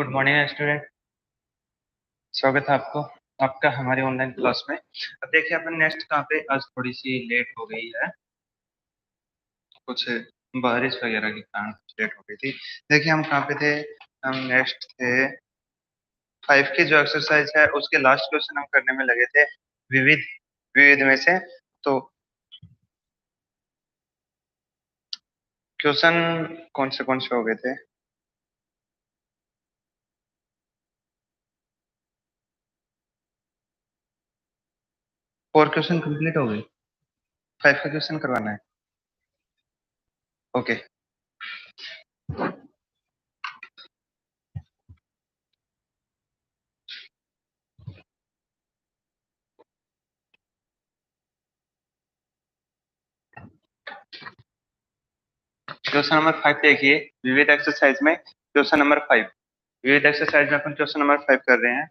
Good morning student. स्वागत है आपको आपका हमारी ऑनलाइन क्लास में। अब देखिए अपन नेक्स्ट कहाँ पे, आज थोड़ी सी लेट हो गई है, कुछ बारिश वगैरह के कारण लेट हो गई थी। देखिए हम कहाँ पे थे, हम नेक्स्ट थे 5 की जो एक्सरसाइज है उसके लास्ट क्वेश्चन हम करने में लगे थे। विविध विविध में से तो क्वेश्चन कौन से हो गए थे? 4 क्वेश्चन कंप्लीट हो गए, 5 का क्वेश्चन करवाना है। ओके, क्वेश्चन नंबर 5 देखिए। विविध एक्सरसाइज में क्वेश्चन नंबर 5, विविध एक्सरसाइज में अपन क्वेश्चन नंबर 5 कर रहे हैं।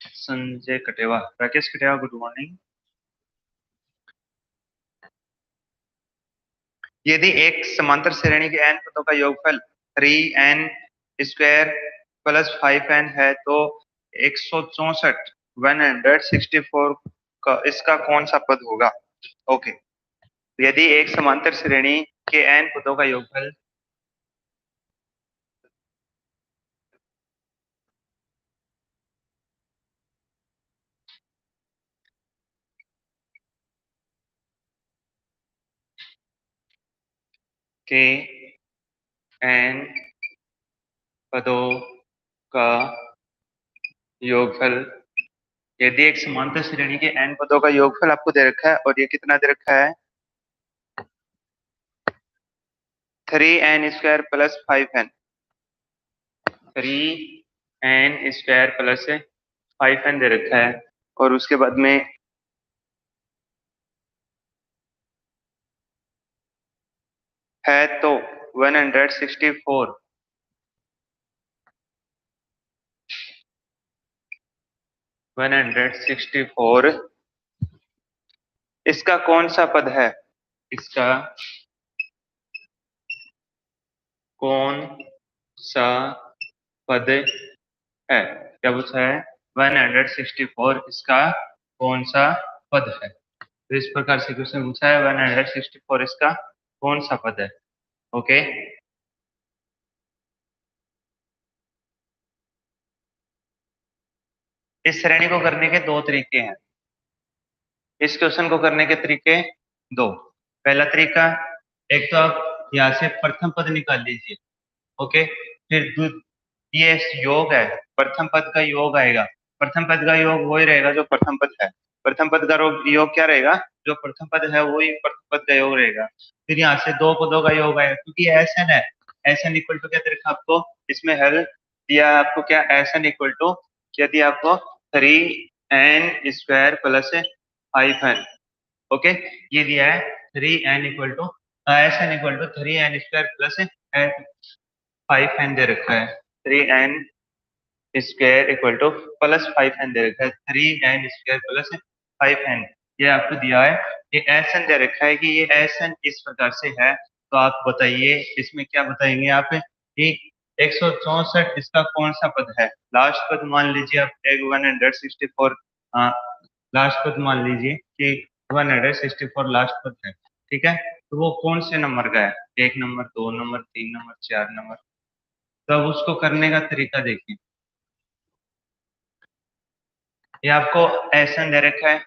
Sanjay Katewa, Rakesh Katewa, good morning. यदि एक समांतर श्रेणी के n पदों का योगफल 3n स्क्वायर प्लस 5n है तो 164 164 का इसका कौन सा पद होगा? ओके, यदि एक समांतर श्रेणी के n पदों का योगफल के n पदों का योगफल, यदि एक समांतर श्रेणी के n पदों का योगफल आपको दे रखा है और ये कितना दे रखा है? 3n square plus 5n, 3n square plus 5n दे रखा है और उसके बाद में है तो 164 164 इसका कौन सा पद है? इसका कौन सा पद है? क्या पूछा है? 164 इसका कौन सा पद है? तो इस प्रकार से क्वेश्चन पूछा है, 164 इसका कौन सा पद है? ओके, इस श्रेणी को करने के दो तरीके हैं। इस क्वेश्चन को करने के तरीके दो। पहला तरीका, एक तो आप यहाँ से प्रथम पद निकाल लीजिए। ओके, फिर ये योग है, प्रथम पद का योग आएगा। प्रथम पद का योग वही रहेगा जो प्रथम पद है। प्रथम पद का योग क्या रहेगा? जो प्रथम पद है वही प्रथम पद का योग रहेगा। फिर यहाँ से दो पदों का योग आएगा, क्योंकि एस एन है। एस एन इक्वल टू क्या दे रखा आपको? इसमें हल दिया है आपको क्या? एस एन इक्वल टू क्या दिया आपको? 3n square plus 5n। Okay, ये दिया है 3n equal to S N equal to 3n square plus 5n दे रखा है। 3n square equal to plus 5n दे रखा है। 3n स्क्वायर प्लस 5n ये आपको दिया है। ये एस एन दे रखा है कि ये एस एन इस प्रकार से है। तो आप बताइए इसमें क्या बताएंगे आप कि 164 इसका कौन सा पद है? लास्ट पद मान लीजिए आप एक 164, लास्ट पद मान लीजिए कि 164 लास्ट पद है। ठीक है, तो वो कौन से नंबर का है? 1 नंबर, 2 नंबर, 3 नंबर, 4 नंबर? तब उसको करने का तरीका देखिए। ये आपको एस एन दे रखा है।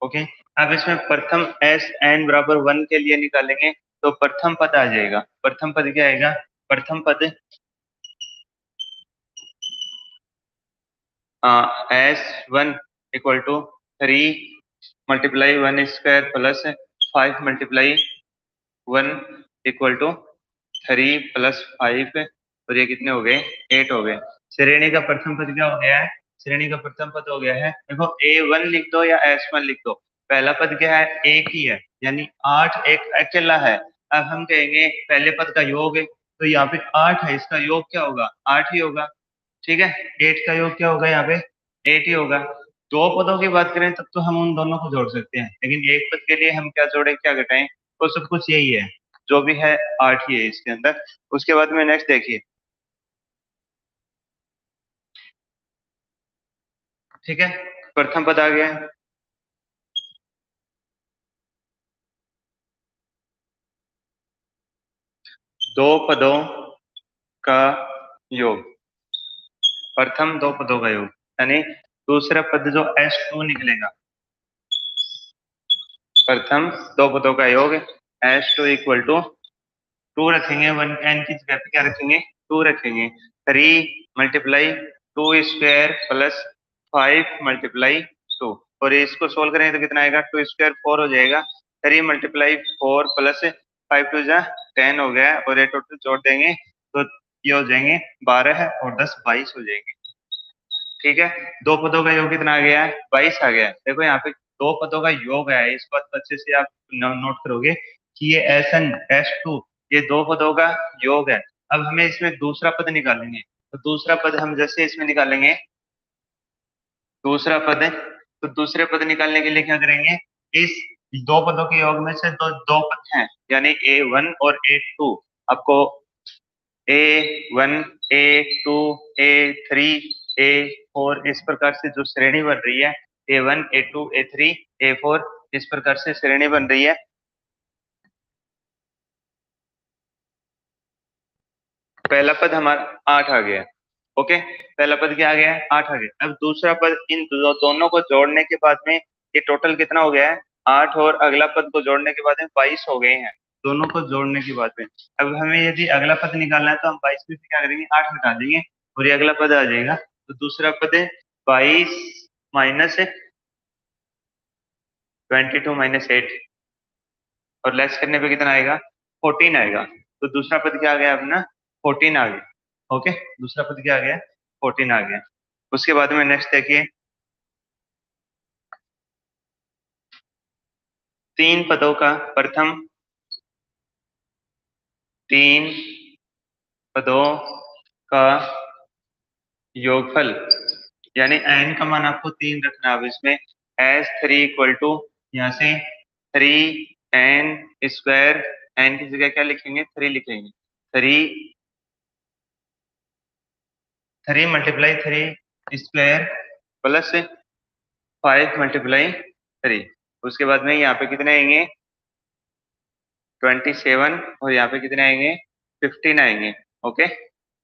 ओके, अब इसमें प्रथम एस एन बराबर 1 के लिए निकालेंगे तो प्रथम पद आ जाएगा। प्रथम पद क्या आएगा? प्रथम पद S 1 equal to 3 × 1 square plus 5 × 1 equal to 3 + 5, और ये कितने हो गए? 8 हो गए। श्रेणी का प्रथम पद क्या हो गया है? श्रेणी का प्रथम पद हो गया है, देखो A1 लिख दो या S1 लिख दो, पहला पद क्या है? एक ही है, यानी 8 एक अकेला है। अब हम कहेंगे पहले पद का योग है, तो यहाँ पे 8 है, इसका योग क्या होगा? 8 ही होगा। ठीक है, 8 का योग क्या होगा? यहाँ पे 8 ही होगा। दो पदों की बात करें तब तो हम उन दोनों को जोड़ सकते हैं, लेकिन एक पद के लिए हम क्या जोड़ें, क्या घटाएं? तो सब कुछ यही है, जो भी है 8 ही है इसके अंदर। उसके बाद में नेक्स्ट देखिए, ठीक है, प्रथम पद आ गया। दो पदों का योग, प्रथम दो पदों का योग, यानी दूसरा पद जो S2 निकलेगा, प्रथम दो पदों का योग S2 इक्वल टू टू रखेंगे, वन एन की जगह पे क्या रखेंगे, टू रखेंगे। 3 × 2² प्लस 5 × 2, और इसको सोल्व करेंगे तो कितना आएगा, 2² 4 हो जाएगा। 3 × 4 प्लस 5 2 10 हो गया, और ये टोटल जोड़ देंगे तो ये हो जाएंगे 12 और 10 22 हो जाएंगे। ठीक है, दो पदों का योग कितना आ गया है, 22 आ गया है। देखो यहाँ पे दो पदों का योग है, इस बात को अच्छे से आप नोट करोगे कि ये S2 ये दो पदों का योग है। अब हमें इसमें दूसरा पद निकालेंगे, तो दूसरा पद हम जैसे इसमें निकालेंगे, दूसरा पद है, तो दूसरे पद निकालने के लिए क्या करेंगे, इस दो पदों के योग में से दो दो पद हैं, यानी A1 और A2, आपको A1 A2 A3 A4 इस प्रकार से जो श्रेणी बन रही है, A1 A2 A3 A4 इस प्रकार से श्रेणी बन रही है। पहला पद हमारा 8 आ गया। ओके, पहला पद क्या आ गया है, 8 आ गया। अब दूसरा पद, इन दोनों को जोड़ने के बाद में ये टोटल कितना हो गया है, 8, और अगला पद को जोड़ने के बाद में 22 हो गए हैं, दोनों को जोड़ने के बाद में। अब हमें यदि अगला पद निकालना है तो हम 22 में से क्या करेंगे, 8 हटा देंगे और ये अगला पद आ जाएगा। तो दूसरा पद है 22 माइनस 22 - 8, और लेस करने पे कितना आएगा, 14 आएगा। तो दूसरा पद क्या आ गया अपना, 14 आ गया। ओके, दूसरा पद क्या आ गया, 14 आ गया। उसके बाद में नेक्स्ट देखिए, तीन पदों का प्रथम, तीन पदों का योगफल, यानी एन का मान आपको 3 रखना है। अब इसमें S3 इक्वल टू, यहाँ से 3n², एन की जगह क्या लिखेंगे, 3 लिखेंगे। 3 × 3 प्लस 5 × 3, उसके बाद में यहाँ पे कितने आएंगे, 27, और यहाँ पे कितने आएंगे, 15 आएंगे। ओके,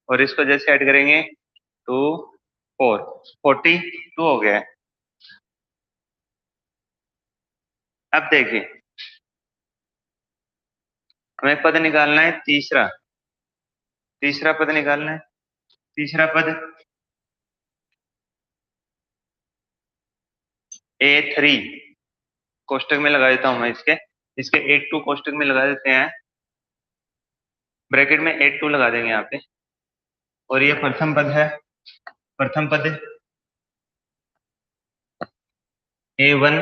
और इसको जैसे ऐड करेंगे 2 4 42 हो गया है। अब देखिए, हमें पद निकालना है तीसरा, तीसरा पद निकालना है। तीसरा पद A3 कोष्टक में लगा देता हूं मैं, इसके इसके A2 कोष्टक में लगा देते हैं, ब्रैकेट में A2 लगा देंगे यहाँ पे, और ये प्रथम पद है। प्रथम पद A1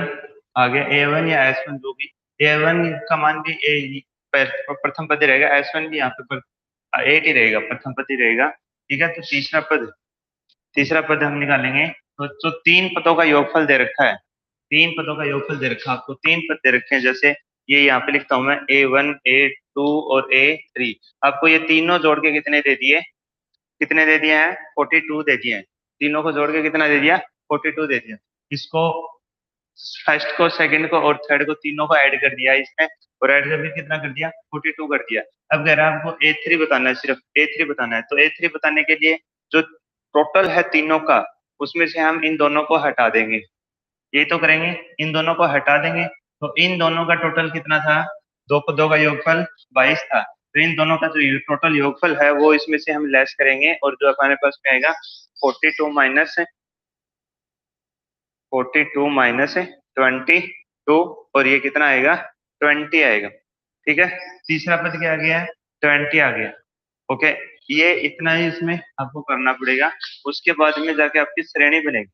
आ गया, A1 या S1 जो भी, A1 का मान भी प्रथम पद ही रहेगा, S1 भी यहाँ पे 8 ही रहेगा, प्रथम पद ही रहेगा। ठीक है, तो तीसरा पद, तीसरा पद हम निकालेंगे। तो जो तीन पदों का योगफल दे रखा है, तीन पदों का योगफल दे रखा है आपको, तीन पद दे रखे हैं, जैसे ये यहाँ पे लिखता हूं मैं A1 A2 और A3, आपको ये तीनों जोड़ के कितने दे दिए, कितने दे दिए हैं, 42 दे दिए हैं। तीनों को जोड़ के कितना दे दिया, 42 दे दिया। इसको फर्स्ट को, सेकंड को और थर्ड को, तीनों को ऐड कर दिया इसमें, और ऐड करके कितना कर दिया, 42 कर दिया। अब कह रहा है आपको A3 बताना है, सिर्फ A3 बताना है। तो A3 बताने के लिए जो टोटल है तीनों का, उसमें से हम इन दोनों को हटा देंगे, यही तो करेंगे, इन दोनों को हटा देंगे। तो इन दोनों का टोटल कितना था, दो पदों का योगफल 22 था। तो इन दोनों का जो टोटल योगफल है वो इसमें से हम लेस करेंगे, और जो हमारे पास में आएगा 42 - 22, और ये कितना आएगा, 20 आएगा। ठीक है, तीसरा पद क्या आ गया, 20 आ गया। ओके, ये इतना ही इसमें आपको करना पड़ेगा, उसके बाद में जाके आपकी श्रेणी बनेगी।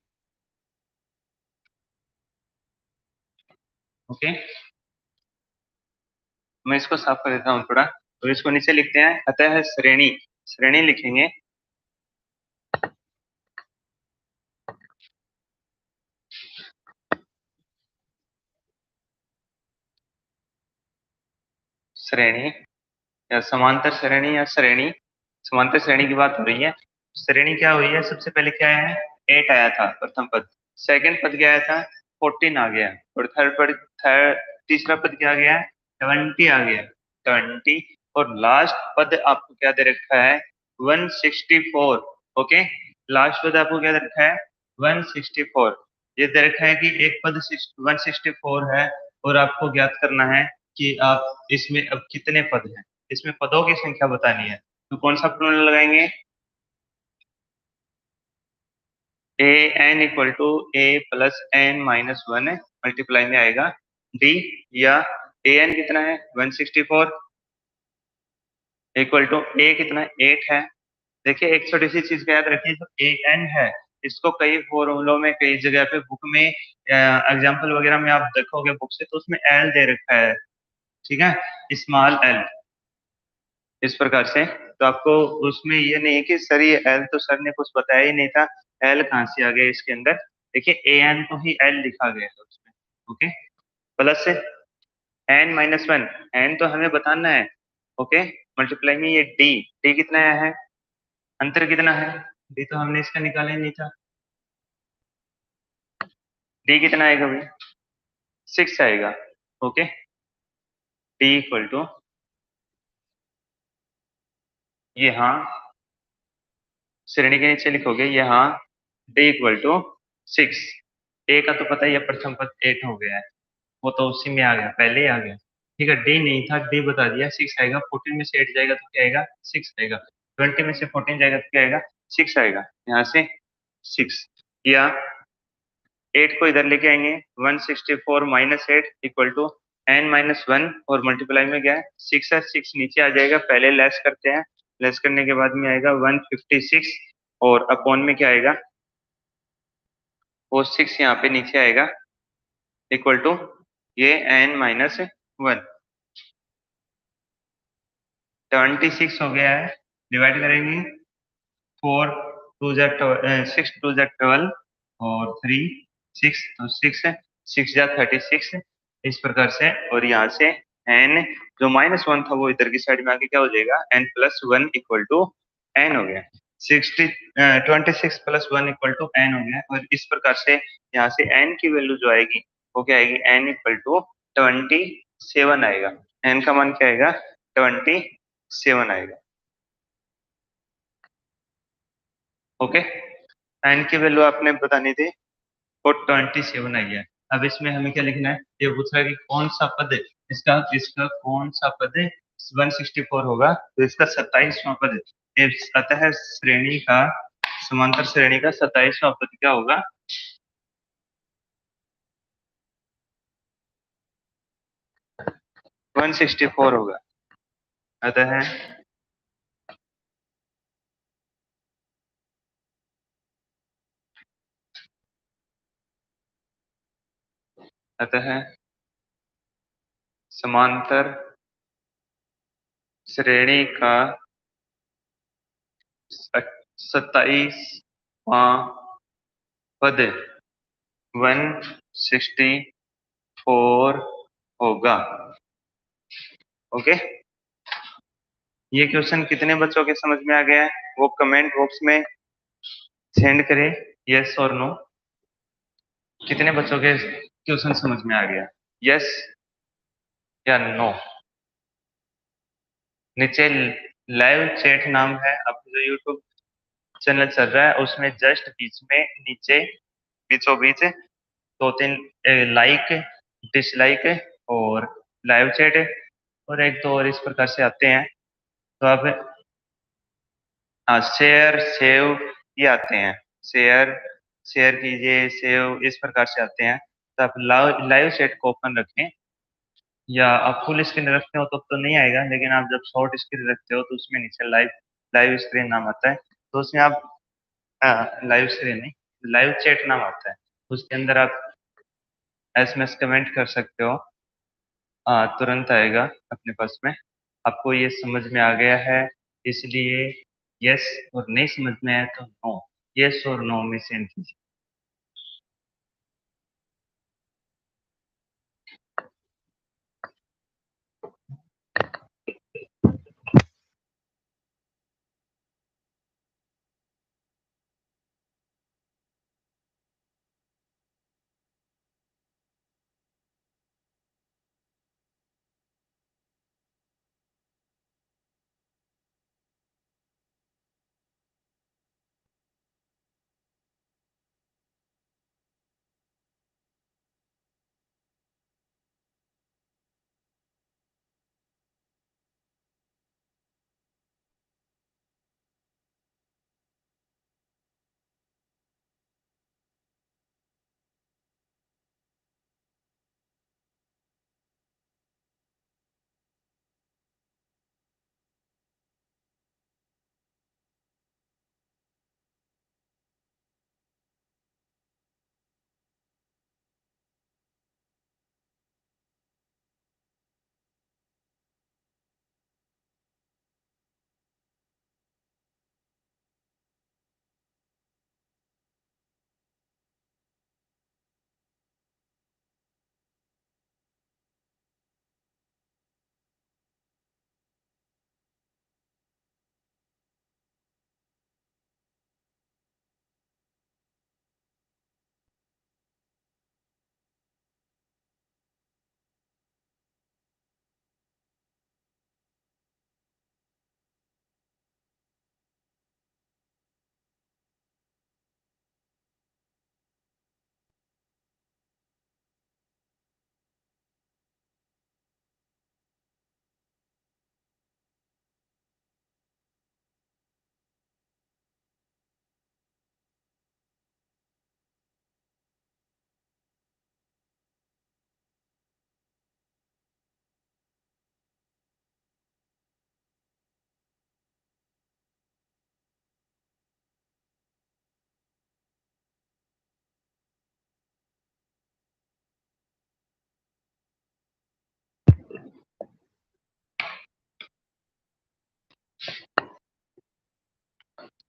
ओके, मैं इसको साफ कर देता हूँ थोड़ा, तो इसको नीचे लिखते हैं, अतः श्रेणी, श्रेणी लिखेंगे। श्रेणी या समांतर श्रेणी या श्रेणी, समांतर श्रेणी की बात हो रही है। श्रेणी क्या हुई है, सबसे पहले क्या है, 8 आया था प्रथम पद, सेकंड पद क्या आया था, 14 आ गया, और थर्ड तीसरा पद क्या आ गया, 20 आ गया, 20, और लास्ट पद आपको क्या दे रखा है, 164। ओके, लास्ट पद आपको क्या दे रखा है, 164। ये दे रखा है कि एक पद 164 है, और आपको ज्ञात करना है कि आप इसमें अब कितने पद हैं, इसमें पदों की संख्या बतानी है। तो कौन सा फॉर्मूला लगाएंगे, A N equal to A plus N minus one multiply में आएगा डी, या ए एन कितना है 164 इक्वल टू ए कितना है 8 है। देखिए एक छोटी सी चीज का याद रखिए, जो ए एन है इसको कई फॉर्मूलों में कई जगह पे बुक में एग्जाम्पल वगैरह में आप देखोगे बुक से, तो उसमें एल दे रखा है, ठीक है, स्मॉल एल, इस प्रकार से। तो आपको उसमें ये नहीं है कि सर ये एल तो सर ने कुछ बताया ही नहीं था, एल कहाँ से आ गया इसके अंदर, देखिए ए एन को ही एल लिखा गया है उसमें। ओके, प्लस से एन माइनस वन, एन तो हमें बताना है। ओके, मल्टीप्लाई में ये डी, डी कितना आया है, अंतर कितना है, डी तो हमने इसका निकाला ही नहीं था, डी कितना आएगा भाई, 6 आएगा। ओके, डी इक्वल टू, ये हाँ श्रेणी के नीचे लिखोगे, ये हाँ डी इक्वल टू 6। ए का तो पता ही है, प्रथम पद 8 हो गया है, वो तो उसी में आ गया, पहले ही आ गया, ठीक है, डी नहीं था, डी बता दिया, 6 आएगा, 14 में से 8 जाएगा तो क्या आएगा, 6 आएगा, 20 में से 14 जाएगा तो क्या आएगा, 6 आएगा, यहाँ से 6, या 8 को इधर लेके आएंगे, 164 minus 8 equal to N minus one, और मल्टीप्लाई में क्या है 6 है, 6 नीचे आ जाएगा, पहले लेस करते हैं, लेस करने के बाद में आएगा 156, और अपॉन में क्या आएगा, वो 6 यहाँ पे नीचे आएगा, इक्वल टू ये एन माइनस वन, 26 हो गया है, डिवाइड करेंगे, 6 2 जा 12, और 3 6, तो 6 6 जा 36, इस प्रकार से, और यहाँ से एन जो -1 था वो इधर की साइड में आके क्या हो जाएगा, N plus one equal to N हो गया, 26 plus one equal to N हो गया, और इस प्रकार से यहाँ से एन की वैल्यू जो आएगी वो क्या आएगी, एन इक्वल टू 27 आएगा, एन का मान क्या आएगा, 27 आएगा। ओके, एन की वैल्यू आपने बतानी थी, और 27 आई है। अब इसमें हमें क्या लिखना है, ये पूछ रहा है कि कौन सा पद इसका इसका कौन सा पद 164 होगा, तो इसका 27वां पद, अतः श्रेणी का समांतर श्रेणी का 27वां पद क्या होगा, 164 होगा। अतः अतः समांतर श्रेणी का 27वां पद 164 होगा। ओके, ये क्वेश्चन कितने बच्चों के समझ में आ गया है, वो कमेंट बॉक्स में सेंड करें, यस और नो, कितने बच्चों के क्वेश्चन समझ में आ गया, यस या नो। नीचे लाइव चैट नाम है, आपका जो यूट्यूब चैनल चल रहा है उसमें जस्ट बीच में नीचे बीचों बीच 2 3 लाइक, डिसलाइक, और लाइव चैट, और एक दो और इस प्रकार से आते हैं, तो आप, हाँ शेयर सेव ये आते हैं, शेयर शेयर कीजिए, सेव, इस प्रकार से आते हैं, तो आप लाइव लाइव चैट को ओपन रखें, या आप फुल स्क्रीन रखते हो तब तो नहीं आएगा, लेकिन आप जब शॉर्ट स्क्रीन रखते हो तो उसमें नीचे लाइव लाइव स्क्रीन नाम आता है, तो उसमें आप, लाइव स्क्रीन नहीं, लाइव चैट नाम आता है, उसके अंदर आप एसएमएस कमेंट कर सकते हो, तुरंत आएगा अपने पास में। आपको ये समझ में आ गया है, इसलिए यस, और नहीं समझ में आया तो नो, यस और नो में सेंड कीजिए।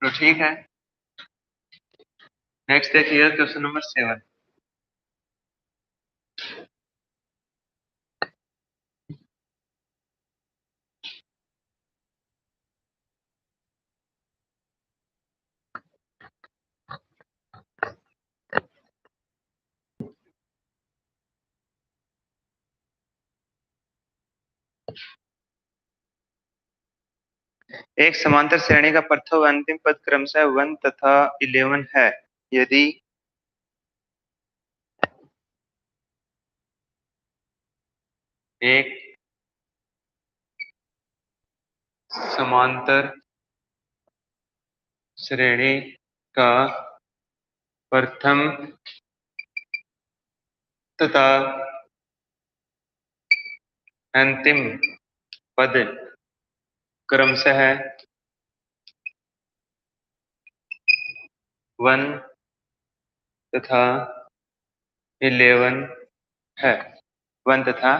तो ठीक है। नेक्स्ट देखिए क्वेश्चन नंबर 7। एक समांतर श्रेणी का प्रथम व अंतिम पद क्रमशः 1 तथा 11 है। यदि एक समांतर श्रेणी का प्रथम तथा अंतिम पद क्रमशः 1 तथा 11 है। 1 तथा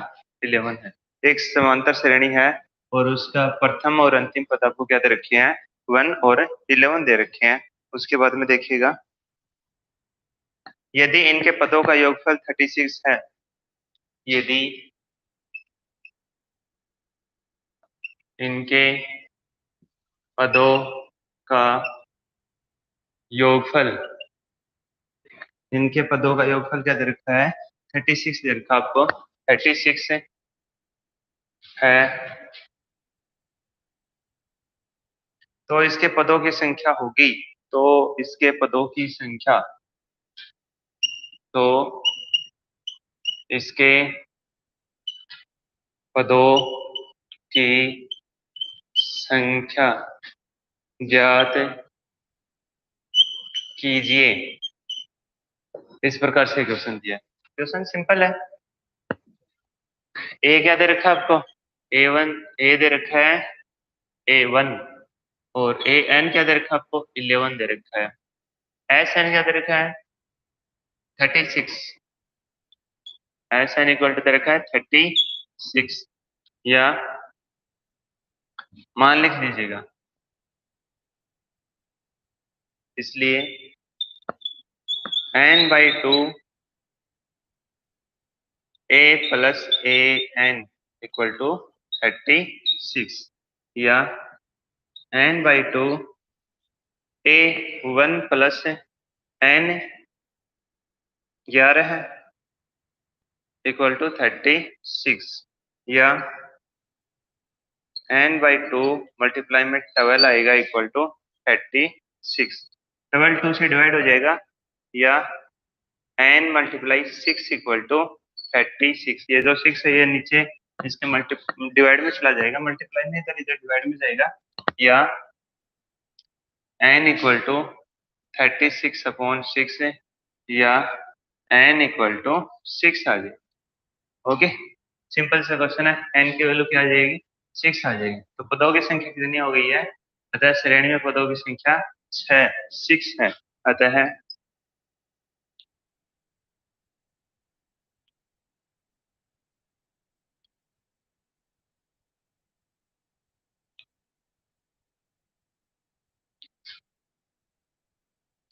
11 है। एक समांतर श्रेणी है और उसका प्रथम और अंतिम पद आपको क्या दे रखे हैं? 1 और 11 दे रखे हैं। उसके बाद में देखिएगा, यदि इनके पदों का योगफल 36 है, यदि इनके पदों का योगफल, इनके पदों का योगफल क्या दे रखा है? 36 दे रखा आपको। 36 है तो इसके पदों की संख्या होगी, तो इसके पदों की संख्या, तो इसके पदों की संख्या ज्ञात कीजिए। इस प्रकार से क्वेश्चन दिया है। क्वेश्चन सिंपल है। ए क्या दे रखा है आपको? A1, ए दे रखा है A1, और AN क्या दे रखा है आपको? 11 दे रखा है। SN क्या दे रखा है? 36। SN इक्वल टू दे रखा है 36, या मान लिख लीजिएगा। इसलिए N/2 A plus AN equal to 36, या N/2 A1 प्लस N 11 है इक्वल टू 36, या N/2 मल्टीप्लाई में 12 आएगा इक्वल टू 36। 12 2 से डिवाइड हो जाएगा, या N मल्टीप्लाई 6 इक्वल टू 36। ये जो 6 है ये नीचे इसके मल्टी डिवाइड में चला जाएगा, मल्टीप्लाई नहीं इधर इधर डिवाइड में जाएगा, या N इक्वल टू 36/6, या N इक्वल टू 6 आ जाए। ओके, सिंपल सा क्वेश्चन है। N की वैल्यू क्या आ जाएगी? 6 आ जाएगी। तो पदों की संख्या कितनी हो गई है? अतः श्रेणी में पदों की संख्या 6 है। अतः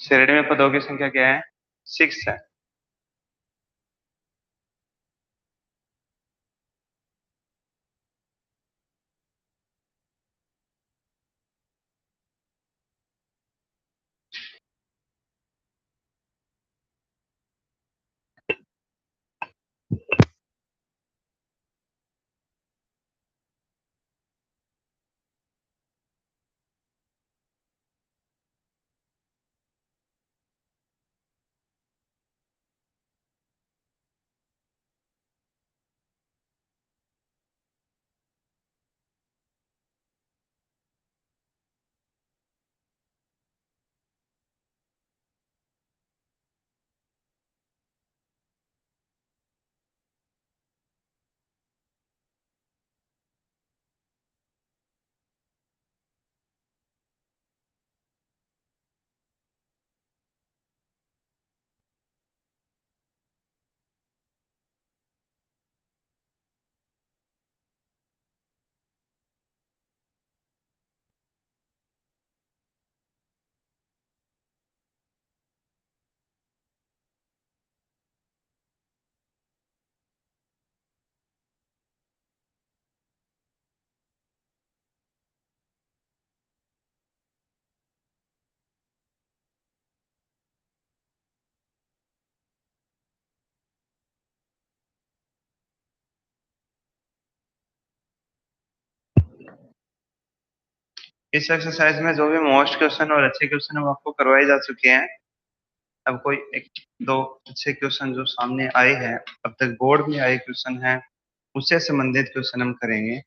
श्रेणी में पदों की संख्या क्या है? 6 है। इस एक्सरसाइज में जो भी मोस्ट क्वेश्चन और अच्छे क्वेश्चन है वो आपको करवाए जा चुके हैं। अब कोई एक दो अच्छे क्वेश्चन जो सामने आए हैं, अब तक बोर्ड में आए क्वेश्चन हैं, उससे संबंधित क्वेश्चन हम करेंगे।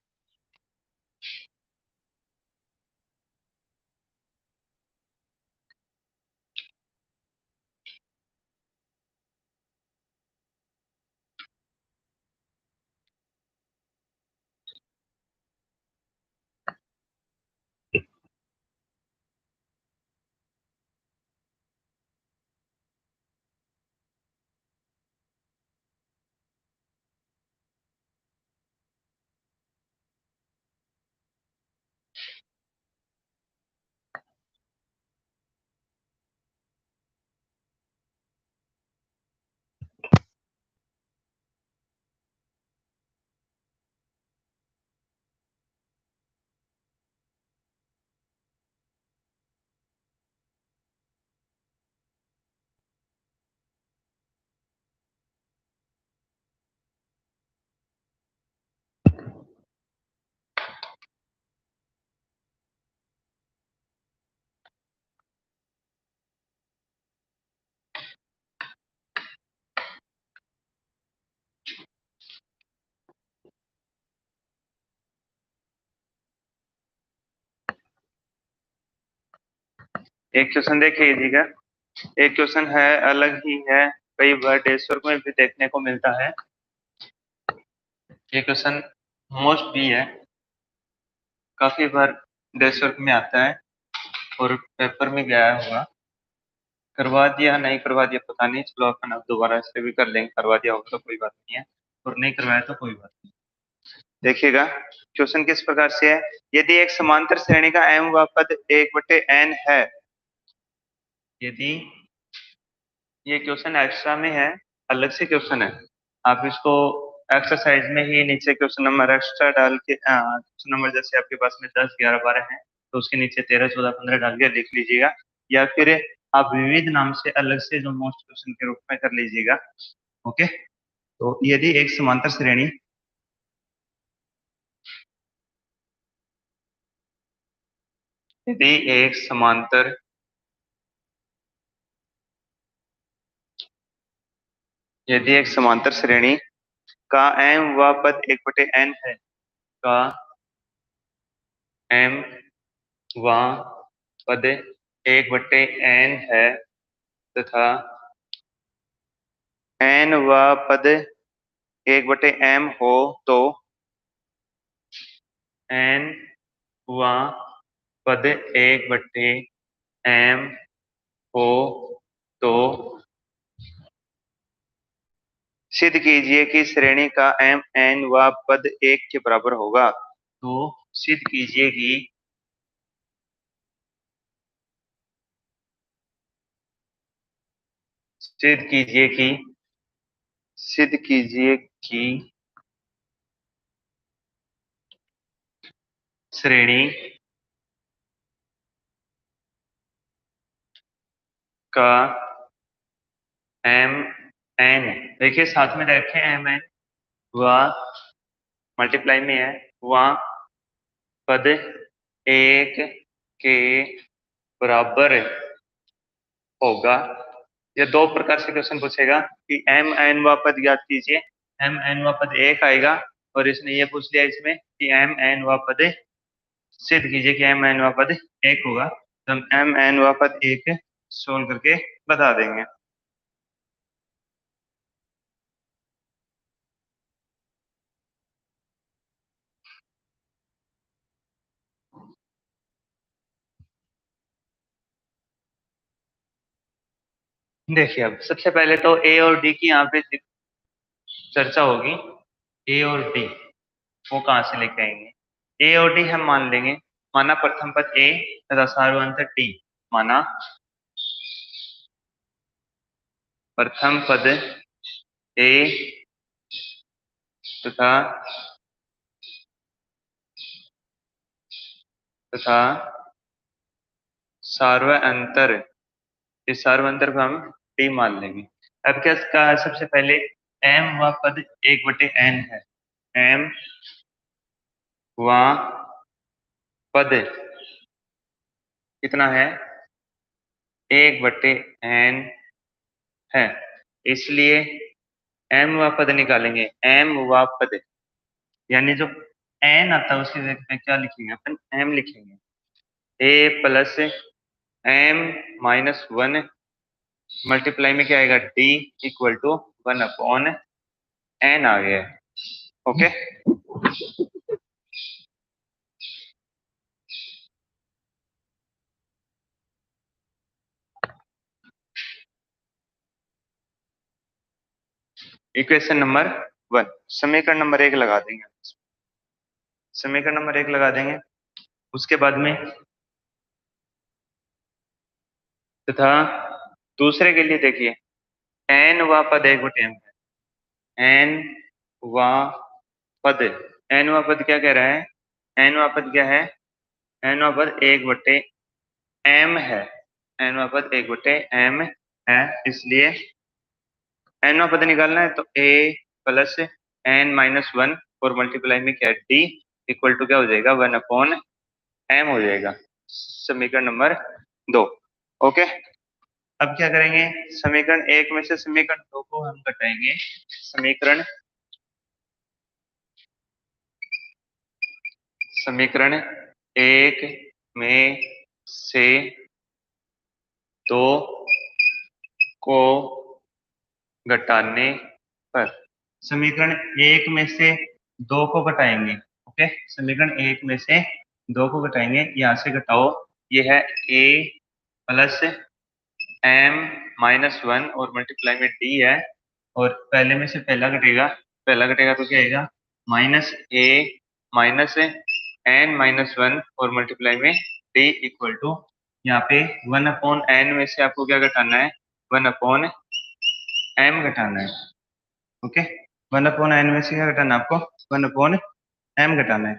एक क्वेश्चन देख लीजिएगा। एक क्वेश्चन है, अलग ही है, कई बार डेस्क वर्क में भी देखने को मिलता है। ये क्वेश्चन मोस्ट भी है, काफी बार डेस्क वर्क में आता है और पेपर में भी आया होगा। करवा दिया नहीं करवा दिया पता नहीं, चलो अपन अब दोबारा से भी कर लेंगे। करवा दिया होगा तो कोई बात नहीं है, और नहीं करवाया तो कोई बात नहीं। देखिएगा क्वेश्चन किस प्रकार से है। यदि एक समांतर श्रेणी का m व पद 1/n है, यदि ये क्वेश्चन एक्स्ट्रा में है, अलग से क्वेश्चन है, आप इसको एक्सरसाइज में ही नीचे क्वेश्चन नंबर एक्स्ट्रा डाल के क्वेश्चन नंबर जैसे आपके पास में 10 11 12 है तो उसके नीचे 13 14 15 डाल के लिख लीजिएगा, या फिर आप विविध नाम से अलग से जो मोस्ट क्वेश्चन के रूप में कर लीजिएगा। ओके, तो यदि एक समांतर श्रेणी, यदि एक समांतर यदि एक समांतर श्रेणी का m व पद 1/n है, का m व पद 1/n है तथा n व पद 1/m हो तो n व पद 1/m हो तो सिद्ध कीजिए कि श्रेणी का m n व पद 1 के बराबर होगा। तो सिद्ध कीजिए कि सिद्ध कीजिए कि सिद्ध कीजिए कि श्रेणी का m n, देखिए साथ में रखे m n, व मल्टीप्लाई में है, व पद 1 के बराबर होगा। ये दो प्रकार से क्वेश्चन पूछेगा कि m n व पद ज्ञात कीजिए। m n व पद 1 आएगा, और इसने ये पूछ लिया इसमें कि m n व पद सिद्ध कीजिए कि m n व पद 1 होगा, तो हम m n व पद 1 सोल्व करके बता देंगे। देखिए अब सबसे पहले तो a और d की यहाँ पे चर्चा होगी। a और d वो कहाँ से लेके आएंगे? a और d हम मान लेंगे, माना प्रथम पद a तथा सार्वंतर d, माना प्रथम पद a तथा तथा सार्वंतर, इस सार्वंतर को हम d मान लेंगे। अब क्या कहा है? सबसे पहले m व पद 1/n है, m व पद कितना है, 1/n है, इसलिए m वा पद निकालेंगे, m वा पद, यानी जो n आता है उसकी जगह पे क्या लिखेंगे अपन, m लिखेंगे। a प्लस m-1 मल्टीप्लाई में क्या आएगा, d इक्वल टू 1/n आ गया है। ओके, इक्वेशन नंबर 1, समीकरण नंबर 1 लगा देंगे, समीकरण नंबर 1 लगा देंगे। उसके बाद में तथा दूसरे के लिए देखिए, n वा पद 1/m है, n वा पद, n वा पद क्या कह रहा है, n वा पद क्या है, n वा पद 1/m है, n वा पद 1/m है, इसलिए n वा पद निकालना है तो a प्लस n-1 और मल्टीप्लाई में क्या है, d इक्वल टू क्या हो जाएगा, 1/m हो जाएगा, समीकरण नंबर 2। ओके, अब क्या करेंगे, समीकरण 1 में से समीकरण 2 को हम घटाएंगे, समीकरण 1 में से 2 को घटाने पर, समीकरण 1 में से 2 को घटाएंगे। ओके, समीकरण 1 में से 2 को घटाएंगे, यहाँ से घटाओ, ये है a प्लस m-1 और मल्टीप्लाई में d है, और पहले में से पहला घटेगा तो क्या आएगा, -a माइनस n-1 और मल्टीप्लाई में d इक्वल टू, यहाँ पे 1/n में से आपको क्या घटाना है, 1/m घटाना है। ओके, 1/n में से क्या घटाना है आपको, 1/m घटाना है।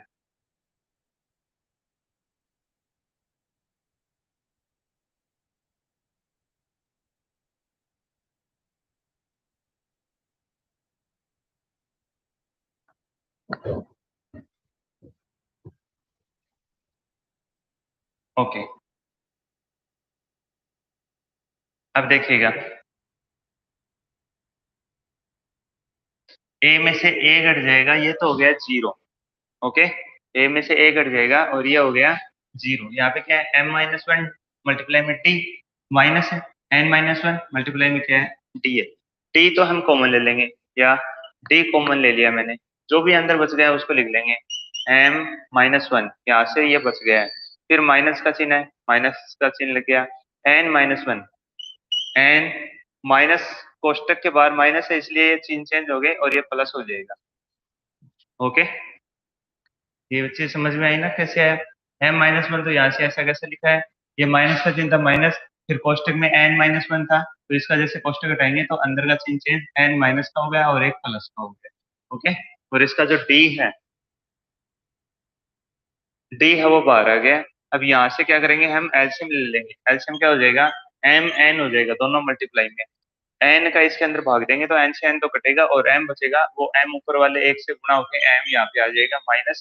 ओके, अब देखिएगा, a में से a घट जाएगा, ये तो हो गया 0। ओके, a में से a घट जाएगा और ये हो गया 0। यहाँ पे क्या है, m-1 मल्टीप्लाई में d माइनस है n-1 मल्टीप्लाई में क्या है, d है। d तो हम कॉमन ले लेंगे, या d कॉमन ले लिया मैंने, जो भी अंदर बच गया उसको लिख लेंगे, m-1 यहाँ से ये बच गया है, फिर माइनस का चिन्ह है, माइनस का चिन्ह लग गया, n-1 n माइनस, कोष्टक के बाहर माइनस है इसलिए ये चिन्ह चेंज हो गए और ये प्लस हो जाएगा। ओके, ये चीज समझ में आई ना कैसे आया, m-1 तो यहाँ से ऐसा कैसे लिखा है, ये माइनस का चिन्ह था, माइनस, फिर कोष्टक में n-1 था, तो इसका जैसे कोष्टक हटाएंगे तो अंदर का चिन्ह चेंज n माइनस का हो गया और एक प्लस का हो गया। ओके, और इसका जो d है वो बाहर आ गया। अब यहाँ से क्या करेंगे, हम एलसीएम ले लेंगे, एलसीएम क्या हो जाएगा, m-n हो जाएगा, दोनों मल्टीप्लाई में n का इसके अंदर भाग देंगे तो n से n तो कटेगा और m बचेगा, वो m ऊपर वाले एक से गुणा होकर m यहाँ पे आ जाएगा, माइनस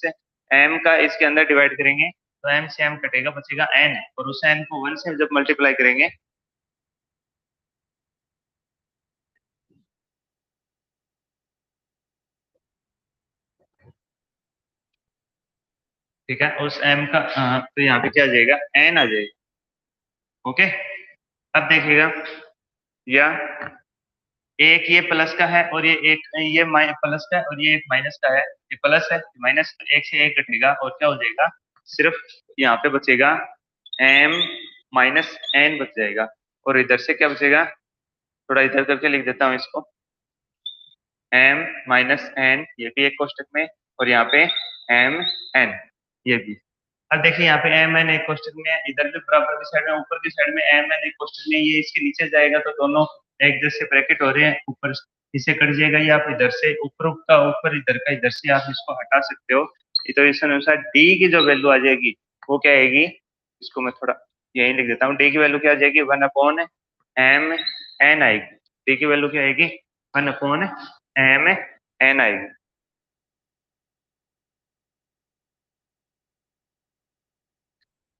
m का इसके अंदर डिवाइड करेंगे तो m से m कटेगा, बचेगा n, और उस n को 1 से जब मल्टीप्लाई करेंगे, ठीक है, उस m का तो यहाँ पे क्या आ जाएगा, n आ जाएगा। ओके, अब देखिएगा, या एक ये प्लस का है और ये एक ये प्लस का है और ये एक माइनस का है, ये प्लस है, माइनस, तो एक से एक घटेगा और क्या हो जाएगा, सिर्फ यहाँ पे बचेगा m-n बच जाएगा, और इधर से क्या बचेगा, थोड़ा इधर करके लिख देता हूँ इसको, m-n, ये भी एक कोष्टक में, और यहाँ पे m-n ये भी। अब देखिए यहाँ पे m-n एक कोष्टक में है, इधर भी बराबर की साइड में, ऊपर की साइड में m-n एक कोष्टक में, ये इसके नीचे जाएगा तो दोनों एक जैसे ब्रैकेट हो रहे हैं, ऊपर इसे कट जाएगा, ये आप इधर से ऊपर का ऊपर, इधर का इधर से आप इसको हटा सकते हो। तो इस अनुसार d की जो वैल्यू आ जाएगी वो क्या आएगी, इसको मैं थोड़ा यही लिख देता हूँ, d की वैल्यू क्या आ जाएगी, 1/m-n आएगी, d की वैल्यू क्या आएगी, 1/m-n आएगी।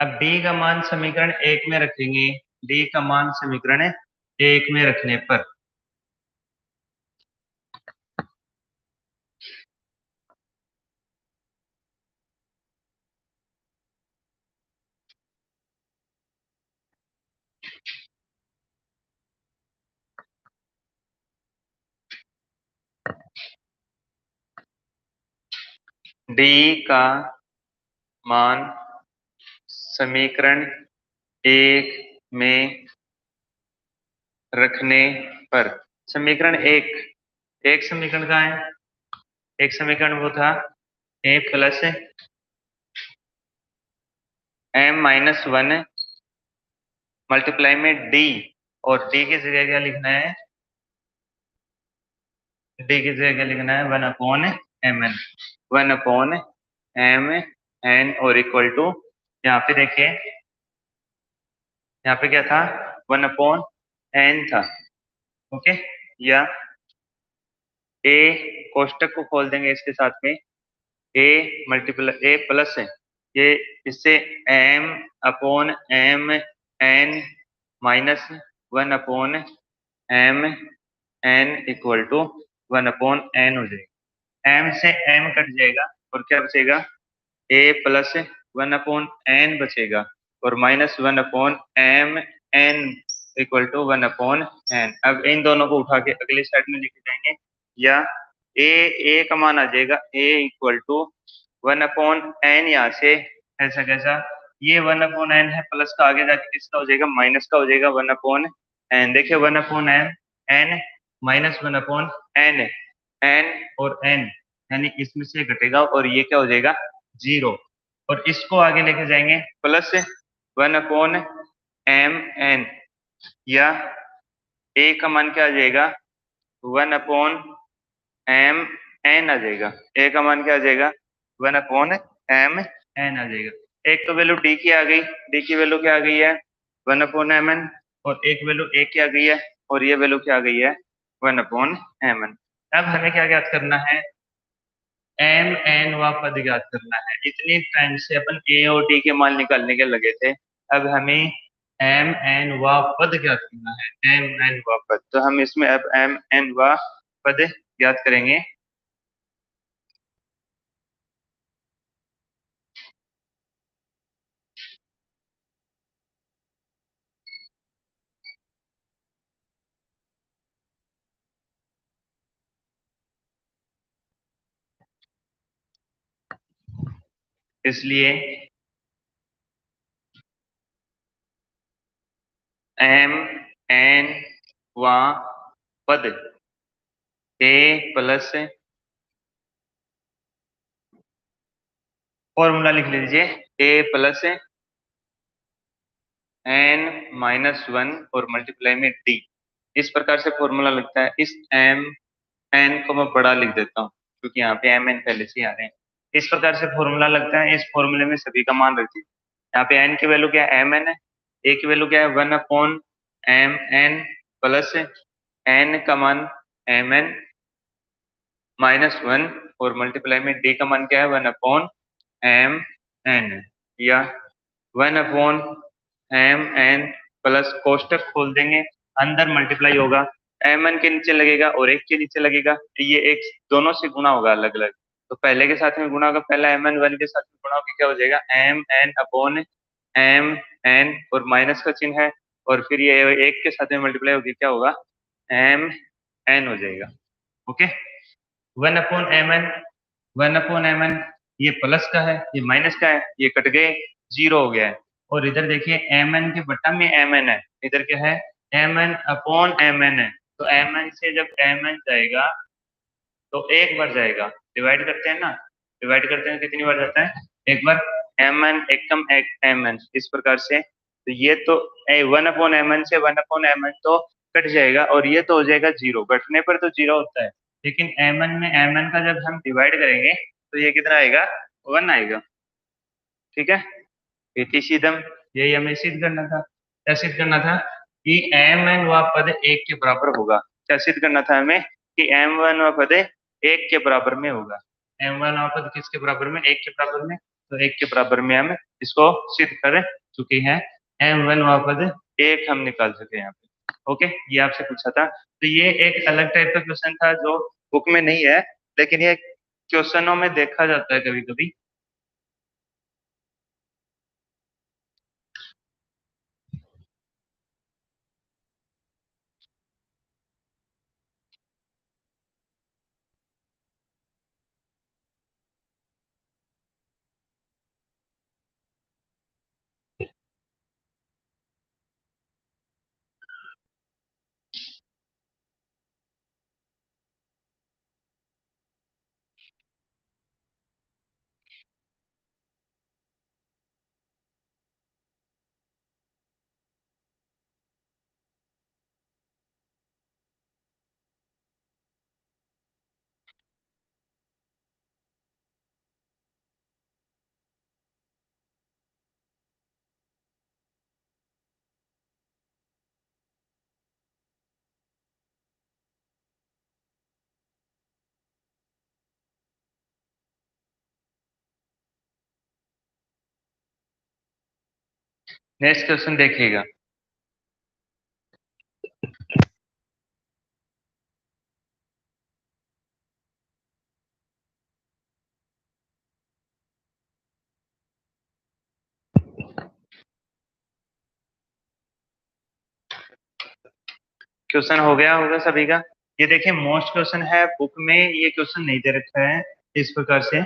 अब डी का मान समीकरण एक में रखेंगे, डी का मान समीकरण एक में रखने पर डी का मान समीकरण एक में रखने पर, समीकरण एक, एक समीकरण का है, एक समीकरण वो था A plus M minus one multiply में डी, और डी की जगह क्या लिखना है, डी की जगह क्या लिखना है, one upon M N, one upon M N, और इक्वल टू, यहाँ पे देखिए, यहाँ पे क्या था, वन अपॉन एन था। ओके, या ए कोष्टक को खोल देंगे इसके साथ में, ए मल्टीप्लाई ए प्लस है ये, इससे M upon M N minus one upon M N equal to one upon N हो जाएगा, एम से एम कट जाएगा और क्या बचेगा, A plus one upon N बचेगा, और minus one upon M N equal to one upon N. अब इन दोनों को उठा के अगली साइड में लिखे जाएंगे, या ए का मान आ जाएगा A equal to one upon N, यहाँ से ऐसा कैसा, ये वन अपॉन एन है, प्लस का आगे जाके किसका हो जाएगा, माइनस का हो जाएगा, वन अपॉन एन। देखिए one upon N, N minus one upon N, N और एन, यानी इसमें से घटेगा और ये क्या हो जाएगा, जीरो, और इसको आगे लेके जाएंगे plus one upon M N, या ए का मान क्या आ जाएगा, वन अपॉन एम एन आ जाएगा, ए का मान क्या आ जाएगा, वन अपॉन एम एन आ जाएगा। एक तो वैल्यू डी की आ गई, डी की वैल्यू क्या आ गई है, वन अपॉन एम एन, और एक वैल्यू ए की आ गई है, और ये वैल्यू क्या आ गई है, वन अपॉन एम एन। अब हमें क्या ज्ञात करना है, एम एन व पद ज्ञात करना है। इतनी टाइम से अपन ए और डी के मान निकालने के लगे थे, अब हमें एम एन व पद ज्ञात करना है, एम एन व पद। तो हम इसमें अब एम एन व पद ज्ञात करेंगे। इसलिए एम एन व पद ए प्लस, फॉर्मूला लिख लीजिए, ए प्लस एन माइनस वन और मल्टीप्लाई में डी, इस प्रकार से फॉर्मूला लगता है। इस एम एन को मैं बड़ा लिख देता हूँ क्योंकि यहाँ पे एम एन पहले से ही आ रहे हैं। इस प्रकार से फॉर्मूला लगता है, इस फॉर्मूले में सभी का मान रख दीजिए। यहाँ पे एन की वैल्यू क्या है, एम एन है, ए की वैल्यू क्या है, one upon M N, plus N का मान एम एन माइनस वन, और मल्टीप्लाई में डी का मान क्या है, वन अपॉन एम एन, या one upon M N plus कोष्टक खोल देंगे, अंदर मल्टीप्लाई होगा, एम एन के नीचे लगेगा और एक के नीचे लगेगा, ये एक दोनों से गुणा होगा अलग अलग, तो पहले के साथ में गुणा होगा, पहला एम एन वन के साथ में गुणा होगा, क्या हो जाएगा, M N upon M N, और माइनस का चिन्ह है, और फिर ये एक के साथ में मल्टीप्लाई होगी, क्या होगा, एम एन हो जाएगा। Okay, one upon M N, one upon M N, ये प्लस का है, ये माइनस का है, ये कट गए, जीरो हो गया है। और इधर देखिए एम एन के बटा में एम एन है, इधर क्या है, M N upon M N है, तो एम एन से जब एम एन जाएगा तो एक बार जाएगा, डिवाइड करते हैं ना, डिवाइड करते हैं कितनी बार जाता है, एक बार, एम एन एकम एक एम एन, इस प्रकार से। तो ये तो वन अपॉन एम एन से वन अपॉन एम एन तो कट जाएगा, और ये तो हो जाएगा जीरो, घटने पर तो जीरो होता है, लेकिन एम एन में एम एन का जब हम डिवाइड करेंगे तो ये कितना आएगा, वन आएगा। ठीक है, इति सीधम, यही हमें सिद्ध करना था। क्या सिद्ध करना था, कि एम एन व पद एक के बराबर होगा। क्या सिद्ध करना था हमें, कि एम वन व पद एक के बराबर में होगा। एम वन व पद किसके बराबर में, एक के बराबर में। तो 1 के बराबर में हम इसको सिद्ध कर चुके हैं। m1 वहां पर 1 हम निकाल चुके हैं यहाँ पे। ओके, ये आपसे पूछा था, तो ये एक अलग टाइप का क्वेश्चन था जो बुक में नहीं है, लेकिन ये क्वेश्चनों में देखा जाता है कभी कभी। नेक्स्ट क्वेश्चन देखिएगा। क्वेश्चन हो गया होगा सभी का। ये देखिए मोस्ट क्वेश्चन है, बुक में ये क्वेश्चन नहीं दे रखा है इस प्रकार से।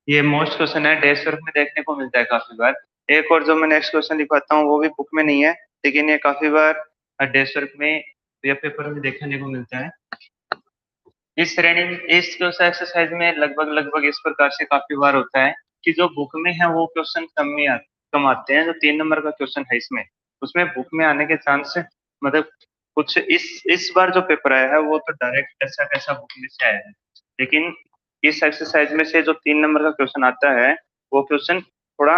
ये मोस्ट क्वेश्चन है, डेस्क वर्क में देखने को मिलता है काफी बार। एक और जो मैं नेक्स्ट क्वेश्चन लिखवाता हूँ वो भी बुक में नहीं है, लेकिन ये काफी बार डेस्क वर्क में या पेपर में देखने को मिलता है। इस श्रेणी में इस एक्सरसाइज में लगभग लगभग इस प्रकार से काफी बार होता है कि जो बुक में है वो क्वेश्चन कम आते हैं। जो 3 नंबर का क्वेश्चन है इसमें, उसमें बुक में आने के चांस मतलब कुछ इस बार जो पेपर आया है वो तो डायरेक्ट ऐसा कैसा बुक में से आया है, लेकिन इस एक्सरसाइज में से जो 3 नंबर का क्वेश्चन आता है वो क्वेश्चन थोड़ा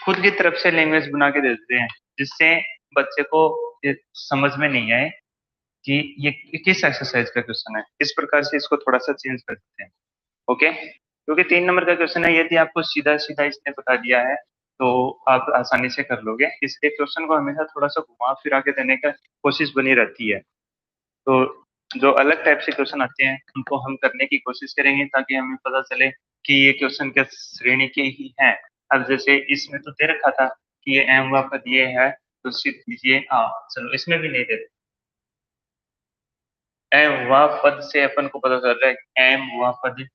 खुद की तरफ से लैंग्वेज बना के देते हैं, जिससे बच्चे को ये समझ में नहीं आए कि ये किस एक्सरसाइज का क्वेश्चन है। इस प्रकार से इसको थोड़ा सा चेंज कर देते हैं। ओके, क्योंकि 3 नंबर का क्वेश्चन है, यदि आपको सीधा सीधा इसने बता दिया है तो आप आसानी से कर लोगे। इसलिए क्वेश्चन को हमेशा थोड़ा सा घुमा फिरा के देने का कोशिश बनी रहती है। तो जो अलग टाइप से क्वेश्चन आते हैं उनको हम करने की कोशिश करेंगे ताकि हमें पता चले कि ये क्वेश्चन किस श्रेणी के ही हैं। अब जैसे इसमें तो दे रखा था कि ये एम व पद ये है, तो सिर्फ कीजिए। हाँ चलो, इसमें भी नहीं दे एम वह पद से अपन को पता चल रहा है एम वह पद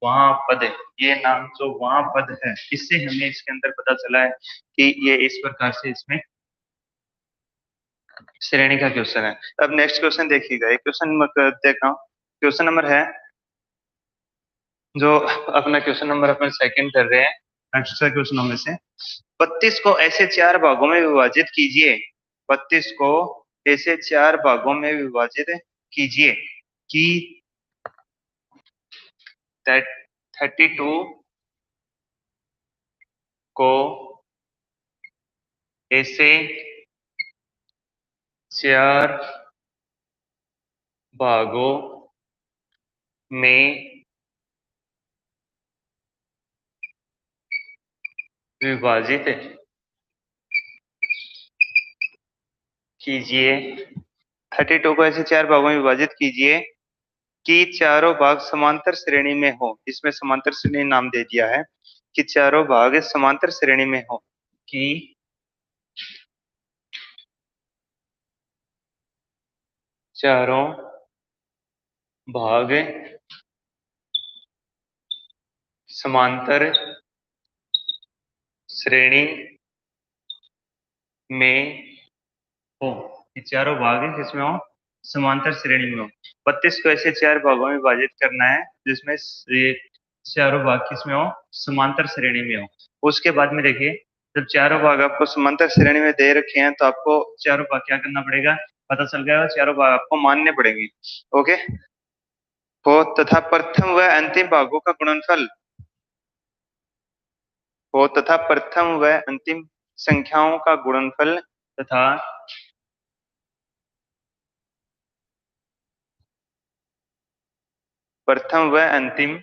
वहाँ पद है। ये नाम जो वहाँ पद है, इससे हमें इसके अंदर पता चला है कि ये इस प्रकार से इसमें श्रेणी का क्वेश्चन है। अब नेक्स्ट क्वेश्चन देखिएगा, एक क्वेश्चन देखा हूँ। क्वेश्चन नंबर है जो अपना क्वेश्चन नंबर अपन सेकंड कर रहे हैं एक्स्ट्रा क्वेश्चनों में से। 32 को ऐसे 4 भागों में विभाजित कीजिए। 32 को ऐसे 4 भागों में विभाजित कीजिए कि 32 को ऐसे 4 भागों में विभाजित कीजिए। 32 को ऐसे 4 भागों में विभाजित कीजिए कि चारों भाग समांतर श्रेणी में हो। इसमें समांतर श्रेणी नाम दे दिया है कि चारों भाग समांतर श्रेणी में हो, कि चारों भाग समांतर श्रेणी में हो, कि चारों भाग जिसमें हो समांतर श्रेणी में हो। 32 को ऐसे 4 भागों में विभाजित करना है जिसमें ये चारों भाग किसमें हो, समांतर श्रेणी में हो। उसके बाद में देखिए, जब चारों भाग आपको समांतर श्रेणी में दे रखे हैं तो आपको चारों भाग क्या करना पड़ेगा, पता चल गया, चारों भाग आपको मानने पड़ेंगे। ओके, हो तथा प्रथम व अंतिम भागों का गुणनफल हो तथा प्रथम व अंतिम संख्याओं का गुणनफल तथा प्रथम व अंतिम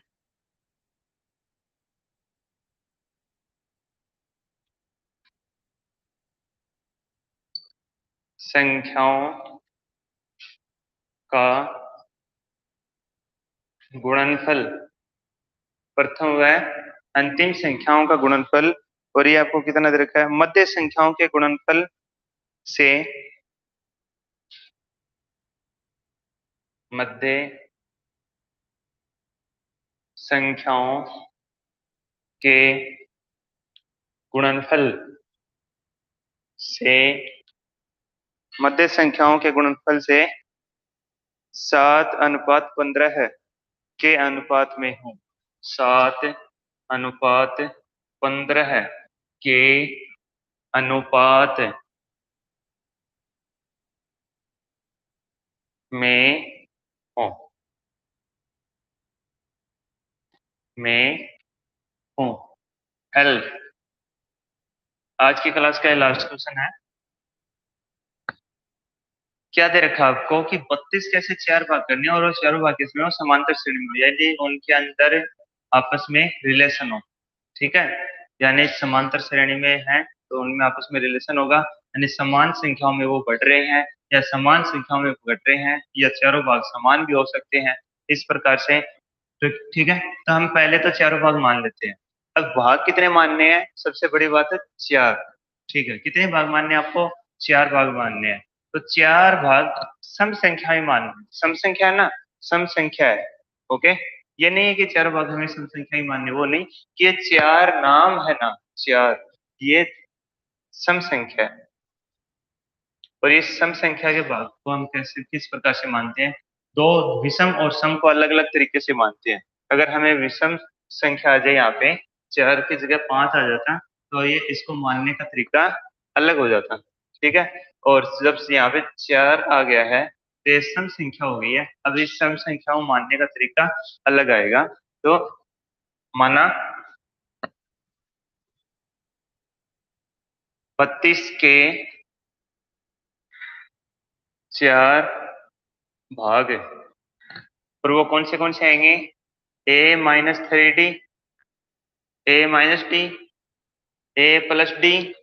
संख्याओं का गुणनफल, प्रथम व अंतिम संख्याओं का गुणनफल, और ये आपको कितना दे रखा है, मध्य संख्याओं के गुणनफल से मध्य संख्याओं के गुणनफल से मध्य संख्याओं के गुणनफल से 7:15 के अनुपात में हूं। 7:15 के अनुपात में हूं में हूं। हेल्प, आज की क्लास का लास्ट क्वेश्चन है। क्या दे रखा है आपको कि 32 कैसे 4 भाग करने और वो चारों भाग किसमें हो, समांतर श्रेणी में, यदि उनके अंदर आपस में रिलेशन हो। ठीक है, यानी समांतर श्रेणी में है तो उनमें आपस में रिलेशन होगा, यानी समान संख्याओं में वो बढ़ रहे हैं या समान संख्याओं में घट रहे हैं, या चारों भाग समान भी हो सकते हैं, इस प्रकार से। तो ठीक है, तो हम पहले तो चारों भाग मान लेते हैं। अब भाग कितने मानने हैं, सबसे बड़ी बात है 4। ठीक है, कितने भाग मानने हैं आपको, 4 भाग मानने हैं। तो 4 भाग सम संख्या में मानने हैं। सम संख्या है ना, सम संख्या है। ओके, ये नहीं है कि 4 भाग हमें सम संख्या ही मानने, वो नहीं कि ये 4 नाम है ना, 4 ये सम संख्या है। और इस सम संख्या के भाग को हम कैसे किस प्रकार से मानते हैं, दो विषम और सम को अलग अलग तरीके से मानते हैं। अगर हमें विषम संख्या आ जाए, यहाँ पे 4 की जगह 5 आ जाता, तो ये इसको मानने का तरीका अलग हो जाता। ठीक है, और जब से यहाँ पे 4 आ गया है तो ये सम संख्या हो गई है। अब इस सम संख्या को मानने का तरीका अलग आएगा। तो माना 32 के 4 भाग, और वो कौन से आएंगे, a-3d, a-d, a+d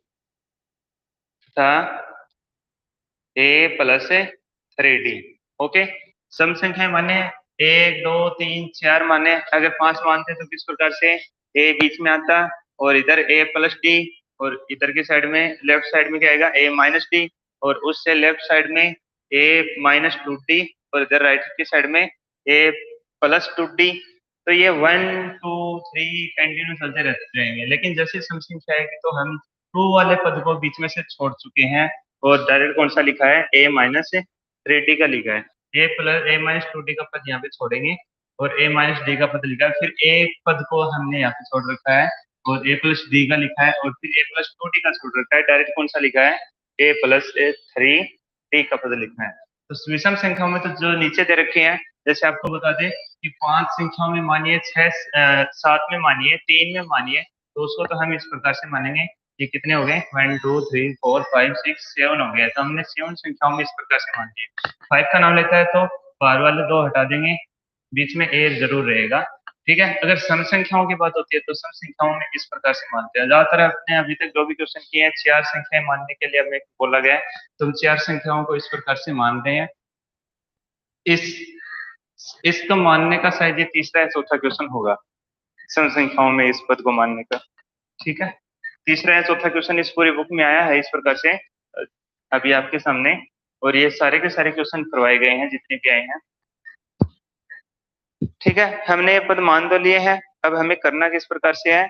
तथा a+3d। ओके, सम संख्या माने 1 2 3 4 माने, अगर 5 मानते तो किस प्रकार से, a बीच में आता और इधर a+d, और इधर की साइड में लेफ्ट साइड में क्या आएगा, a-d, और उससे लेफ्ट साइड में a-2d, और इधर राइट की साइड में a+2d। तो ये 1 2 3 कंटिन्यू चलते रहते रहेंगे, लेकिन जैसे सम संख्या आएगी तो हम 2 वाले पद को बीच में से छोड़ चुके हैं, और डायरेक्ट कौन सा लिखा है, a-3d का लिखा है। a-2d का पद यहाँ पे छोड़ेंगे, और a-d का पद लिखा है, फिर एक पद को हमने यहाँ पे छोड़ रखा है, और a+d का लिखा है, और फिर a+2d का छोड़ रखा है, डायरेक्ट कौन सा लिखा है, a+3d का पद लिखा है। तो विषम संख्याओं में तो जो नीचे दे रखे हैं, जैसे आपको बता दें कि 5 संख्याओं में मानिए, 7 में मानिए, 3 में मानिए, तो उसको तो हम इस प्रकार से मानेंगे, ये कितने हो गए, 1 2 3 4 5 6 7 हो गया, तो हमने 7 संख्याओं में इस प्रकार से मान दिए। 5 का नाम लेता है तो बाहर वाले 2 हटा देंगे, बीच में ए जरूर रहेगा। ठीक है, अगर सम संख्याओं की बात होती है तो सम संख्याओं में इस प्रकार से मानते हैं। ज्यादातर आपने अभी तक जो भी क्वेश्चन किए हैं, 4 संख्याएं मानने के लिए हमें बोला गया है, तो हम 4 संख्याओं को इस प्रकार से मान रहे हैं। इसको मानने का शायद ये तीसरा या चौथा क्वेश्चन होगा, सम संख्याओं में इस पद को मानने का। ठीक है, तीसरा या चौथा क्वेश्चन इस पूरी बुक में आया है इस प्रकार से अभी आपके सामने, और ये सारे के सारे क्वेश्चन करवाए गए हैं जितने भी आए हैं। ठीक है, हमने ये पद मान तो लिए हैं, अब हमें करना किस प्रकार से है,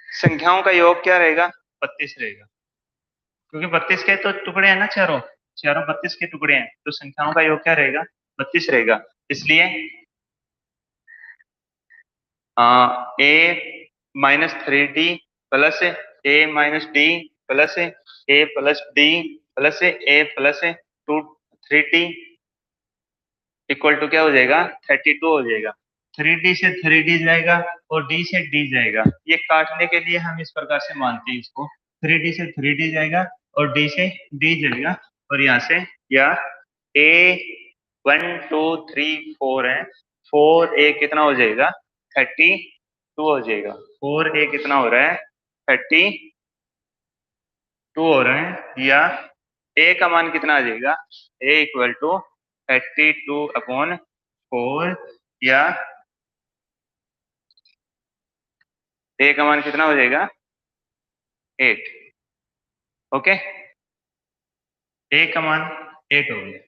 संख्याओं का योग क्या रहेगा, 32 रहेगा, क्योंकि 32 के तो टुकड़े हैं ना, चारों चारों 32 के टुकड़े हैं, तो संख्याओं का योग क्या रहेगा, 32 रहेगा। इसलिए a-3d plus a-d plus a+d plus a+3d equal to क्या हो जाएगा, 32 हो जाएगा। 3d से 3d जाएगा और d से d जाएगा, ये काटने के लिए हम इस प्रकार से मानते हैं इसको, 3d से 3d जाएगा और d से d जाएगा, और यहाँ से या a 1 2 3 4 है, 4a कितना हो जाएगा, 32 हो जाएगा। 4a कितना हो रहा है, 32 हो रहा है, या ए का मान कितना आ जाएगा, ए इक्वल टू 32/4 या ए का मान कितना हो जाएगा 8। ओके, ए का मान 8 हो गया।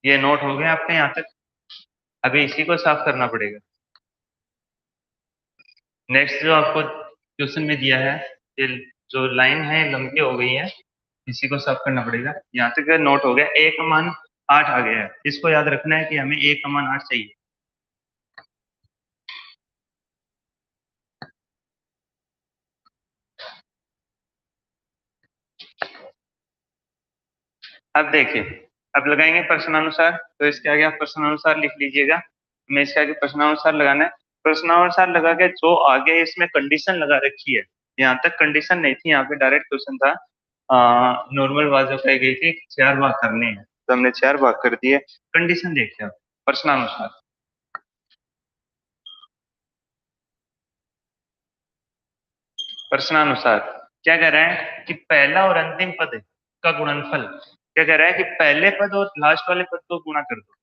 ये नोट हो गया आपका यहाँ तक। अभी इसी को साफ करना पड़ेगा। नेक्स्ट जो आपको क्वेश्चन में दिया है, ये जो लाइन है लंबी हो गई है, इसी को साफ करना पड़ेगा। यहाँ तक नोट हो गया, ए का मान 8 आ गया है। इसको याद रखना है कि हमें ए का मान 8 चाहिए। अब देखिए, अब लगाएंगे प्रश्नानुसार। तो इसके आगे आप प्रश्नानुसार लिख लीजिएगा। हमें इसके आगे प्रश्नानुसार लगाना है। प्रश्नानुसार लगा के जो आगे इसमें कंडीशन लगा रखी है, यहाँ तक कंडीशन नहीं थी, यहाँ पे डायरेक्ट क्वेश्चन था। नॉर्मल बात जो कही गई थी 4 भाग करने हैं, तो हमने 4 भाग कर दिए। कंडीशन देखिए आप, प्रश्नानुसार प्रश्नानुसार क्या कह रहा है कि पहला और अंतिम पद का गुणनफल, क्या कह रहा है कि पहले पद और लास्ट वाले पद को गुणा कर दो।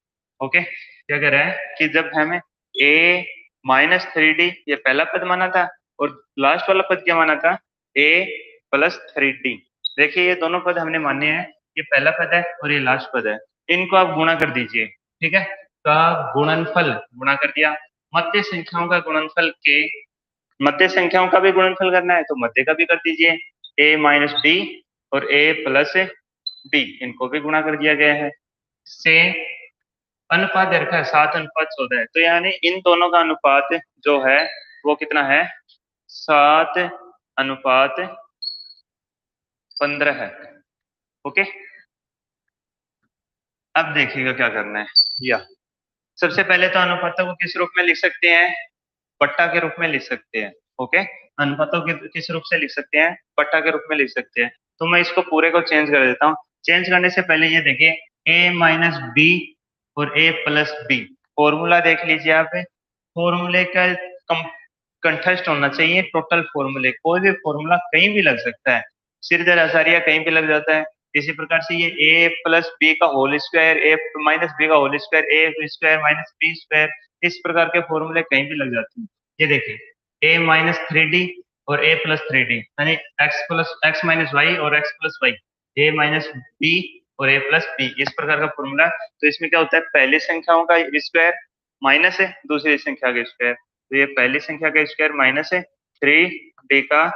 ओके, क्या कह रहा है कि जब हमें a -3d ये पहला पद माना था और लास्ट वाला पद क्या माना था, a + 3d। देखिए ये दोनों पद हमने माने हैं, ये पहला पद है और ये लास्ट पद है। इनको आप गुणा कर दीजिए। ठीक है, का गुणनफल गुणा कर दिया। मध्य संख्याओं का गुणनफल के, मध्य संख्याओं का भी गुणनफल करना है तो मध्य का भी कर दीजिए, a - d और a + d, इनको भी गुणा कर दिया गया है। से अनुपात दे रखा है 7:14 है, तो यानी इन दोनों का अनुपात जो है वो कितना है, 7:15 है। ओके, अब देखिएगा क्या करना है। या सबसे पहले तो अनुपातों को किस रूप में लिख सकते हैं, पट्टा के रूप में लिख सकते हैं। ओके, अनुपातों के किस रूप से लिख सकते हैं, पट्टा के रूप में लिख सकते हैं। तो मैं इसको पूरे को चेंज कर देता हूँ। चेंज करने से पहले ये देखिए, a - b और a + b, फॉर्मूला देख लीजिए आप। फॉर्मूले का कंठस्थ होना चाहिए टोटल फॉर्मूले। कोई भी फॉर्मूला कहीं भी लग सकता है, सिर दर आसारिया कहीं भी लग जाता है। इसी प्रकार से ये a + b का होल स्क्वायर, a - b का whole square, a square - b square, इस प्रकार के फॉर्मूले कहीं भी लग जाते हैं। ये देखिए, a - 3d और a + 3d, यानी x - y और x + y, a - b और a + b, इस प्रकार का फॉर्मूला। तो इसमें क्या होता है, पहली संख्याओं का स्क्वायर माइनस है दूसरी संख्या का स्क्वायर, तो ये पहली संख्या का स्क्वायर माइनस है 3d का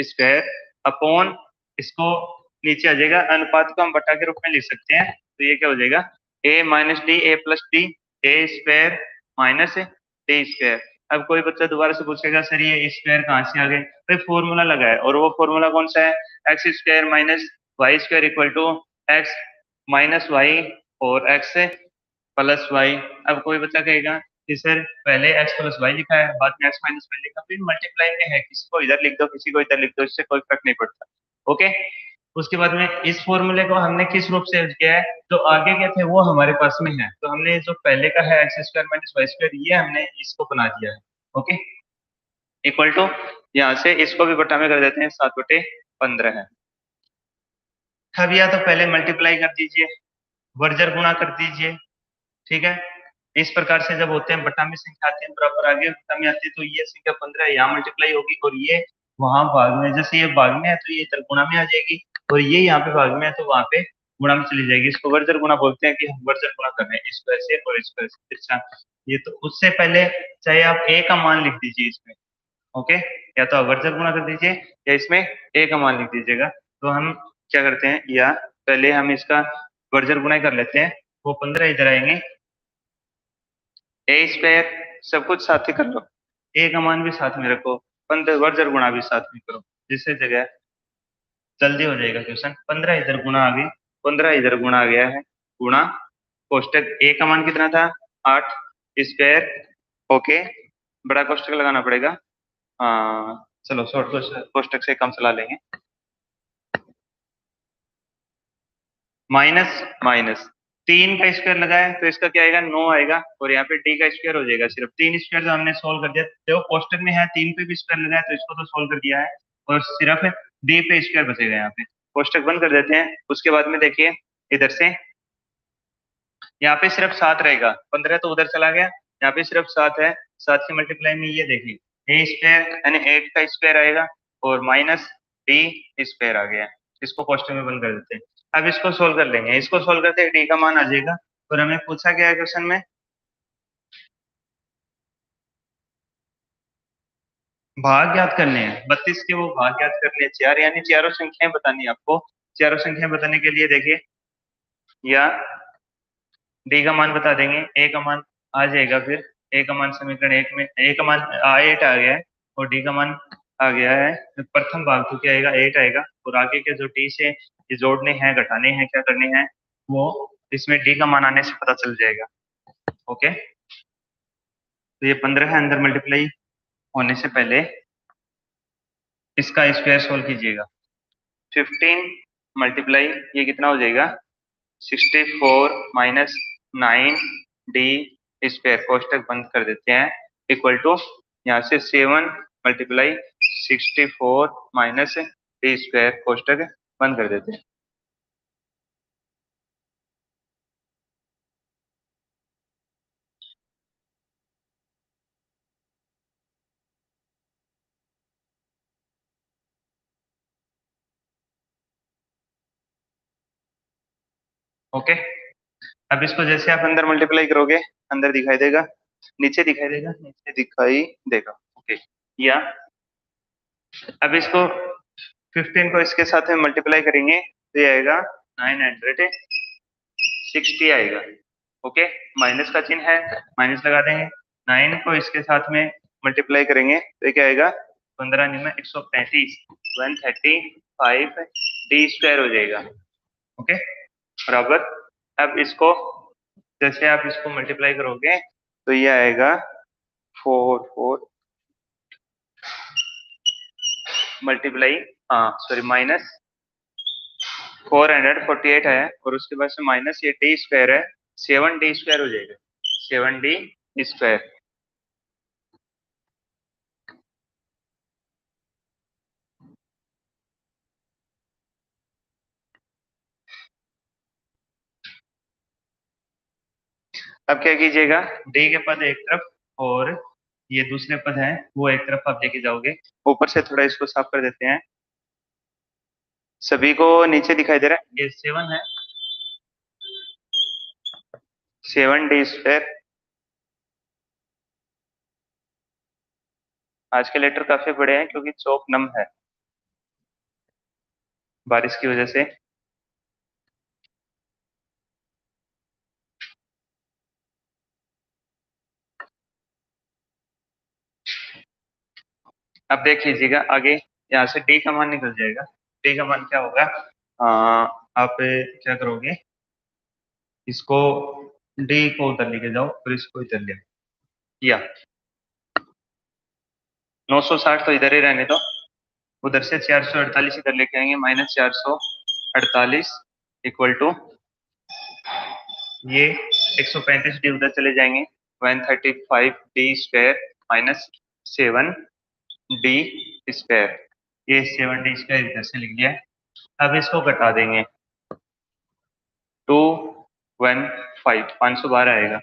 स्क्वायर अपॉन, इसको नीचे आ जाएगा, अनुपात को हम बटा के रूप में लिख सकते हैं। तो ये क्या हो जाएगा, a - d a + d, a square minus d square. अब कोई बच्चा दोबारा से पूछेगा सर ये स्क्वायर कहाँ से आ गए, भाई फॉर्मूला लगा है, और वो फॉर्मूला कौन सा है, x square - y square equal to x - y और x + y। अब कोई बच्चा कहेगा कि सर पहले x + y लिखा है, बाद में x - y लिखा, फिर मल्टीप्लाई में है, किसी को इधर लिख दो किसी को इधर लिख दो, इससे कोई फर्क नहीं पड़ता। ओके, उसके बाद में इस फॉर्मूले को हमने किस रूप से यूज किया है, जो आगे के थे वो हमारे पास में है, तो हमने जो पहले का है x स्क्वायर - y स्क्वायर, ये हमने इसको बना दिया है। ओके, इक्वल टू, यहाँ से इसको भी बटा में कर देते हैं, 7/15 है। अब या तो पहले मल्टीप्लाई कर दीजिए, वर्जर गुणा कर दीजिए। ठीक है, इस प्रकार से जब होते हैं बटा में संख्या आती है बराबर आगे बटा में आती है, तो ये संख्या 15 यहाँ मल्टीप्लाई होगी और ये वहां भाग में, जैसे ये भाग में है तो ये इधर गुणा में आ जाएगी, और ये यहाँ पे भाग में है तो वहां पे गुणा में चली जाएगी। इसको वर्जर गुणा बोलते हैं कि हम वर्जर गुणा कर रहे हैं इस वजह से और इस वजह से। अच्छा, ये तो उससे पहले चाहे आप a का मान लिख दीजिए इसमें। ओके, या तो आप वर्जर गुणा कर दीजिए या इसमें a का मान लिख दीजिएगा। तो हम क्या करते हैं, या पहले हम इसका वर्जर गुणा कर लेते हैं, वो 15 इधर आएंगे, ए स्क्वायर सब कुछ साथ ही कर लो, ए का मान भी साथ में रखो, 15 वर्जर गुणा भी साथ में करो, जिससे जगह जल्दी हो जाएगा क्वेश्चन। 15 इधर गुणा आ गई, 15 इधर गुणा आ गया है, गुणा कोष्टक ए का मान कितना था 8 स्क्वायर। ओके, बड़ा कोष्टक लगाना पड़ेगा, चलो शॉर्ट कोष्टक से कम चला लेंगे, माइनस माइनस 3 का स्क्वायर लगाया तो इसका क्या आएगा 9 आएगा, और यहाँ पे डी का स्क्वायर हो जाएगा। सिर्फ 3 स्क्वायर जो हमने सोल्व कर दिया, देखो कोष्टक में है 3 पे भी स्क्वायर लगाया तो इसको तो सोल्व कर दिया है, और सिर्फ डी पे स्क्वायर बचेगा यहाँ पे। कोष्टक बंद कर देते हैं। उसके बाद में देखिए इधर से यहाँ पे सिर्फ 7 रहेगा, 15 तो उधर चला गया, यहाँ पे सिर्फ 7 है। 7 की मल्टीप्लाई में ये देखिए ए स्क्वायर यानी 8 का स्क्वायर आएगा और माइनस डी स्क्वायर आ गया। इसको कोष्टक में बंद कर देते हैं। अब इसको सोल्व कर लेंगे, इसको सोल्व करते हैं डी का मान आ जाएगा। और हमें पूछा गया है क्वेश्चन में भाग ज्ञात करने हैं, 32 के वो भाग ज्ञात करने हैं, चार यानी चारों संख्याएं बतानी है आपको। चारों संख्याएं बताने के लिए देखिए या डी का मान बता देंगे, ए का मान आ जाएगा, फिर ए का मान समीकरण एक में ए का मान 8 आ गया है और डी का मान आ गया है। तो प्रथम भाग तो क्या आएगा 8 आएगा और आगे के जो डी से ये जोड़ने हैं घटाने हैं क्या करने हैं वो इसमें डी का मान आने से पता चल जाएगा। ओके, तो ये 15 है, अंदर मल्टीप्लाई होने से पहले इसका स्क्वायर सोल्व कीजिएगा। 15 मल्टीप्लाई ये कितना हो जाएगा 64 माइनस 9 डी स्क्वायर, कोष्टक बंद कर देते हैं, इक्वल टू यहाँ से 7 मल्टीप्लाई 64 माइनस डी स्क्वायर, कोष्टक बंद कर देते हैं। ओके, अब इसको जैसे आप अंदर मल्टीप्लाई करोगे अंदर दिखाई देगा, नीचे दिखाई देगा, नीचे दिखाई देगा। ओके, या अब इसको 15 को इसके साथ में मल्टीप्लाई करेंगे तो ये आएगा 960 आएगा। ओके, माइनस का चिन्ह है, माइनस लगा देंगे। 9 को इसके साथ में मल्टीप्लाई करेंगे तो ये क्या आएगा 15 निम्न 135 135 डी स्क्वायर हो जाएगा। ओके, बराबर। अब इसको जैसे आप इसको मल्टीप्लाई करोगे तो ये आएगा 4 मल्टीप्लाई सॉरी माइनस 448 है और उसके बाद से माइनस ये डी स्क्वायर है, 7 डी स्क्वायर हो जाएगा, 7 डी स्क्वायर। अब क्या कीजिएगा डी के पद एक तरफ और ये दूसरे पद है वो एक तरफ आप लेके जाओगे। ऊपर से थोड़ा इसको साफ कर देते हैं, सभी को नीचे दिखाई दे रहा है, ये 7 है, 7 डी स्क्वायर। आज के लेटर काफी बड़े हैं क्योंकि चौक नम है बारिश की वजह से। अब देख लीजिएगा आगे यहाँ से डी का मान निकल जाएगा। डी का मान क्या होगा, आप क्या करोगे इसको डी को उधर लेके जाओ और इसको इधर ले या 960 तो इधर ही रहने दो, उधर से 448 इधर लेके आएंगे, माइनस 448 इक्वल टू ये 135 डी उधर चले जाएंगे, 135 D square minus 7 D square, ये 7 डी स्क्वायर इधर से लिख लिया। अब इसको घटा देंगे 215 512 आएगा,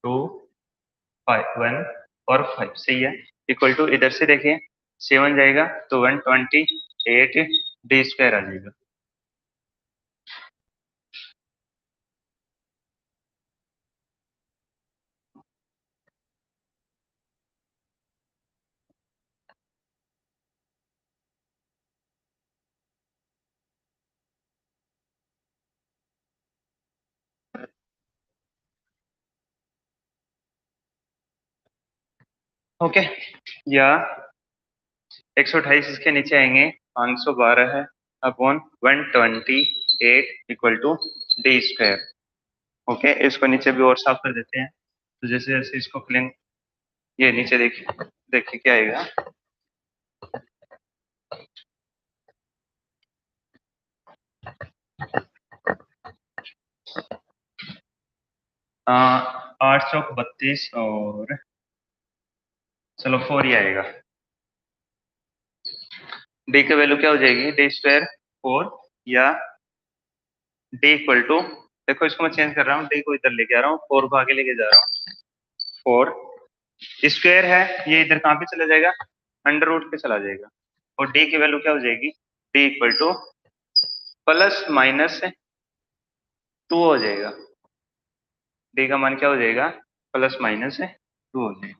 251 और 5 सही है, इक्वल टू इधर से देखिए 7 जाएगा तो 128 डी स्क्वायर आ जाएगा। ओके, या 128 इसके नीचे आएंगे, 512 है upon 128 equal to D square. Okay, इसको नीचे भी और साफ कर देते हैं, तो जैसे जैसे इसको क्लीन, ये नीचे देखिए देखिए क्या आएगा, 8 चौक 32 और चलो 4 ही आएगा। डी की वैल्यू क्या हो जाएगी, डी स्क्वायर 4 या डी इक्वल टू, देखो इसको मैं चेंज कर रहा हूँ, डी को इधर लेके आ रहा हूँ, 4 को आगे लेके जा रहा हूँ। 4 स्क्वायर है, ये इधर कहाँ पे चला जाएगा, अंडर रूट पे चला जाएगा, और डी की वैल्यू क्या हो जाएगी, D equal to plus minus 2 हो जाएगा। डी का मान क्या हो जाएगा, प्लस माइनस 2 हो जाएगा।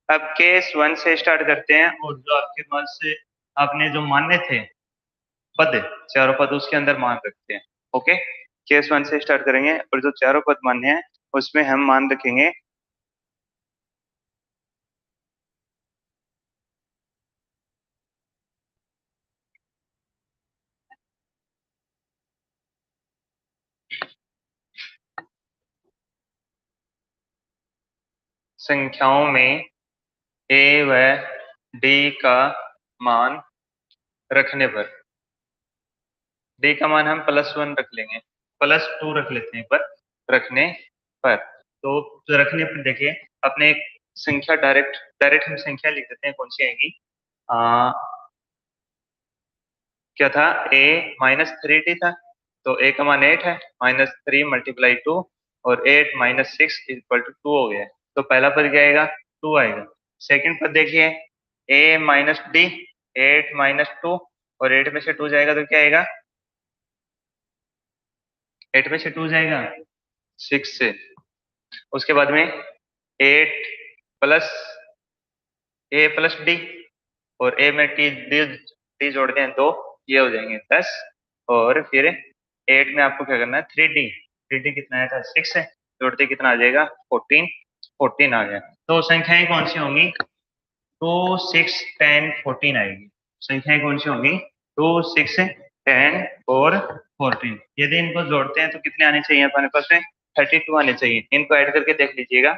अब केस 1 से स्टार्ट करते हैं, और जो आपके पास से आपने जो माने थे पद, चारों पद उसके अंदर मान रखते हैं। ओके, केस 1 से स्टार्ट करेंगे, और जो चारों पद मान्य हैं उसमें हम मान रखेंगे संख्याओं में ए व डी का मान रखने पर, डी का मान हम +1 रख लेंगे, +2 रख लेते हैं पर रखने पर, तो जो रखने पर देखिए अपने एक संख्या डायरेक्ट डायरेक्ट हम संख्या लिख देते हैं, कौन सी आएगी, क्या था, a -3t था, तो a का मान 8 है, -3 × 2, और 8 - 6 = 2 हो गया। तो पहला पद क्या आएगा, 2 आएगा। सेकंड पद देखिए, a - d, 8 - 2, और 8 में से 2 जाएगा तो क्या आएगा, 8 में से 2 जाएगा 6 से। उसके बाद में 8 प्लस a + d, और a में डी जोड़ते हैं 2, ये हो जाएंगे 10, और फिर 8 में आपको क्या करना है, 3d कितना आया था, 6 है, जोड़ते कितना आ जाएगा, 14 आ गया। तो संख्याएं कौन सी होंगी, 2 6 10 14 आएगी। संख्याएं कौन सी होंगी, 2 6 10 और 14। यदि इनको जोड़ते हैं तो कितने आने चाहिए अपने पास में, 32 आने चाहिए। इनको ऐड करके देख लीजिएगा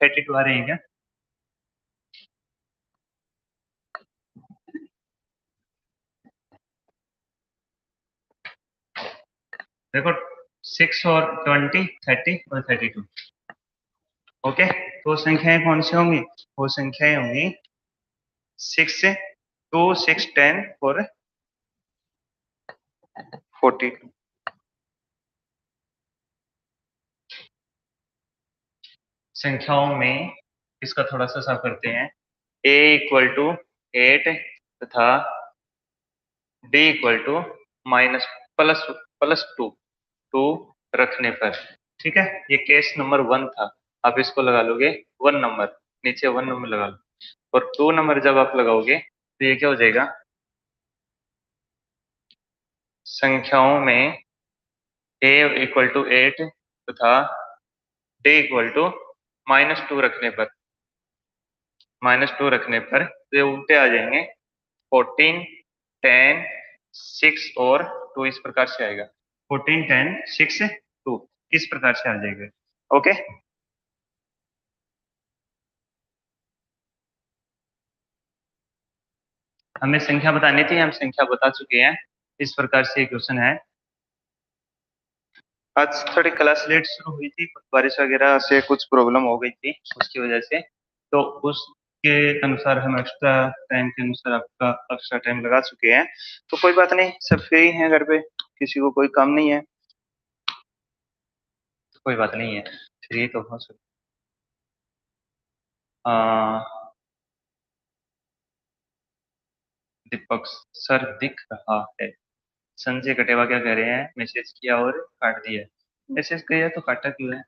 32 आ रहे हैं क्या। देखो 6 और 20 30 और 32। ओके, तो संख्याएं कौन सी होंगी, वो संख्याएं होंगी 6 2 6 10 और 40। संख्याओं में इसका थोड़ा सा साफ करते हैं, a = 8 तथा d = प्लस +2 रखने पर। ठीक है, ये केस नंबर 1 था। आप इसको लगा लोगे 1 नंबर, नीचे 1 नंबर लगा लो, और 2 नंबर जब आप लगाओगे तो ये क्या हो जाएगा, संख्याओं में a = 8 तथा d = -2 रखने पर, -2 रखने पर तो ये उल्टे आ जाएंगे, 14 10 6 और 2 इस प्रकार से आएगा, 14 10 6 2 इस प्रकार से आ जाएगा। ओके, हमें संख्या बतानी थी, हम संख्या बता चुके हैं। इस प्रकार से क्वेश्चन है। आज थोड़ी क्लास लेट शुरू हुई थी, कुछ बारिश वगैरह से कुछ प्रॉब्लम हो गई थी, उसकी वजह से, तो उसके अनुसार हम एक्स्ट्रा टाइम के अनुसार आपका एक्स्ट्रा टाइम लगा चुके हैं। तो कोई बात नहीं, सब फ्री हैं घर पे, किसी को कोई काम नहीं है, तो कोई बात नहीं है, फ्री तो हो सकता। दीपक सर दिख रहा है। संजय कटेवा क्या कह रहे हैं, मैसेज किया और काट दिया। मैसेज किया तो काटा क्यों है।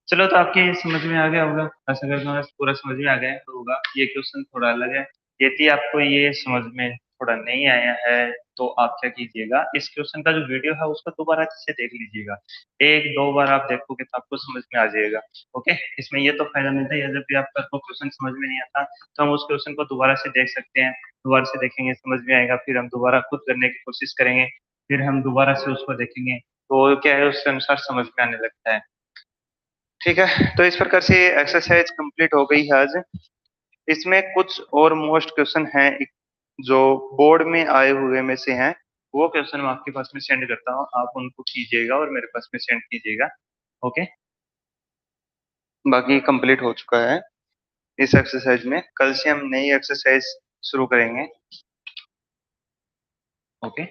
चलो, तो आपके समझ में आ गया होगा, आशा करता हूँ पूरा समझ में आ गया तो होगा। ये क्वेश्चन थोड़ा अलग है, यदि आपको ये समझ में थोड़ा नहीं आया है तो आप क्या कीजिएगा, इस क्वेश्चन का जो वीडियो है उसको दोबारा अच्छे से देख लीजिएगा। एक दो बार आप देखोगे तो आपको समझ में आ जाएगा। ओके, इसमें ये तो फायदा मिलता है, जब भी आपका को क्वेश्चन समझ में नहीं आता तो हम उस क्वेश्चन को दोबारा से देख सकते हैं, दोबारा से देखेंगे, समझ में आएगा, फिर हम दोबारा खुद करने की कोशिश करेंगे, फिर हम दोबारा से उसको देखेंगे, तो क्या है उसके अनुसार समझ में आने लगता है। ठीक है, तो इस प्रकार से एक्सरसाइज कंप्लीट हो गई है आज। इसमें कुछ और मोस्ट क्वेश्चन हैं जो बोर्ड में आए हुए में से हैं, वो क्वेश्चन मैं आपके पास में सेंड करता हूँ, आप उनको कीजिएगा और मेरे पास में सेंड कीजिएगा। ओके, बाकी कंप्लीट हो चुका है इस एक्सरसाइज में। कल से हम नई एक्सरसाइज शुरू करेंगे। ओके।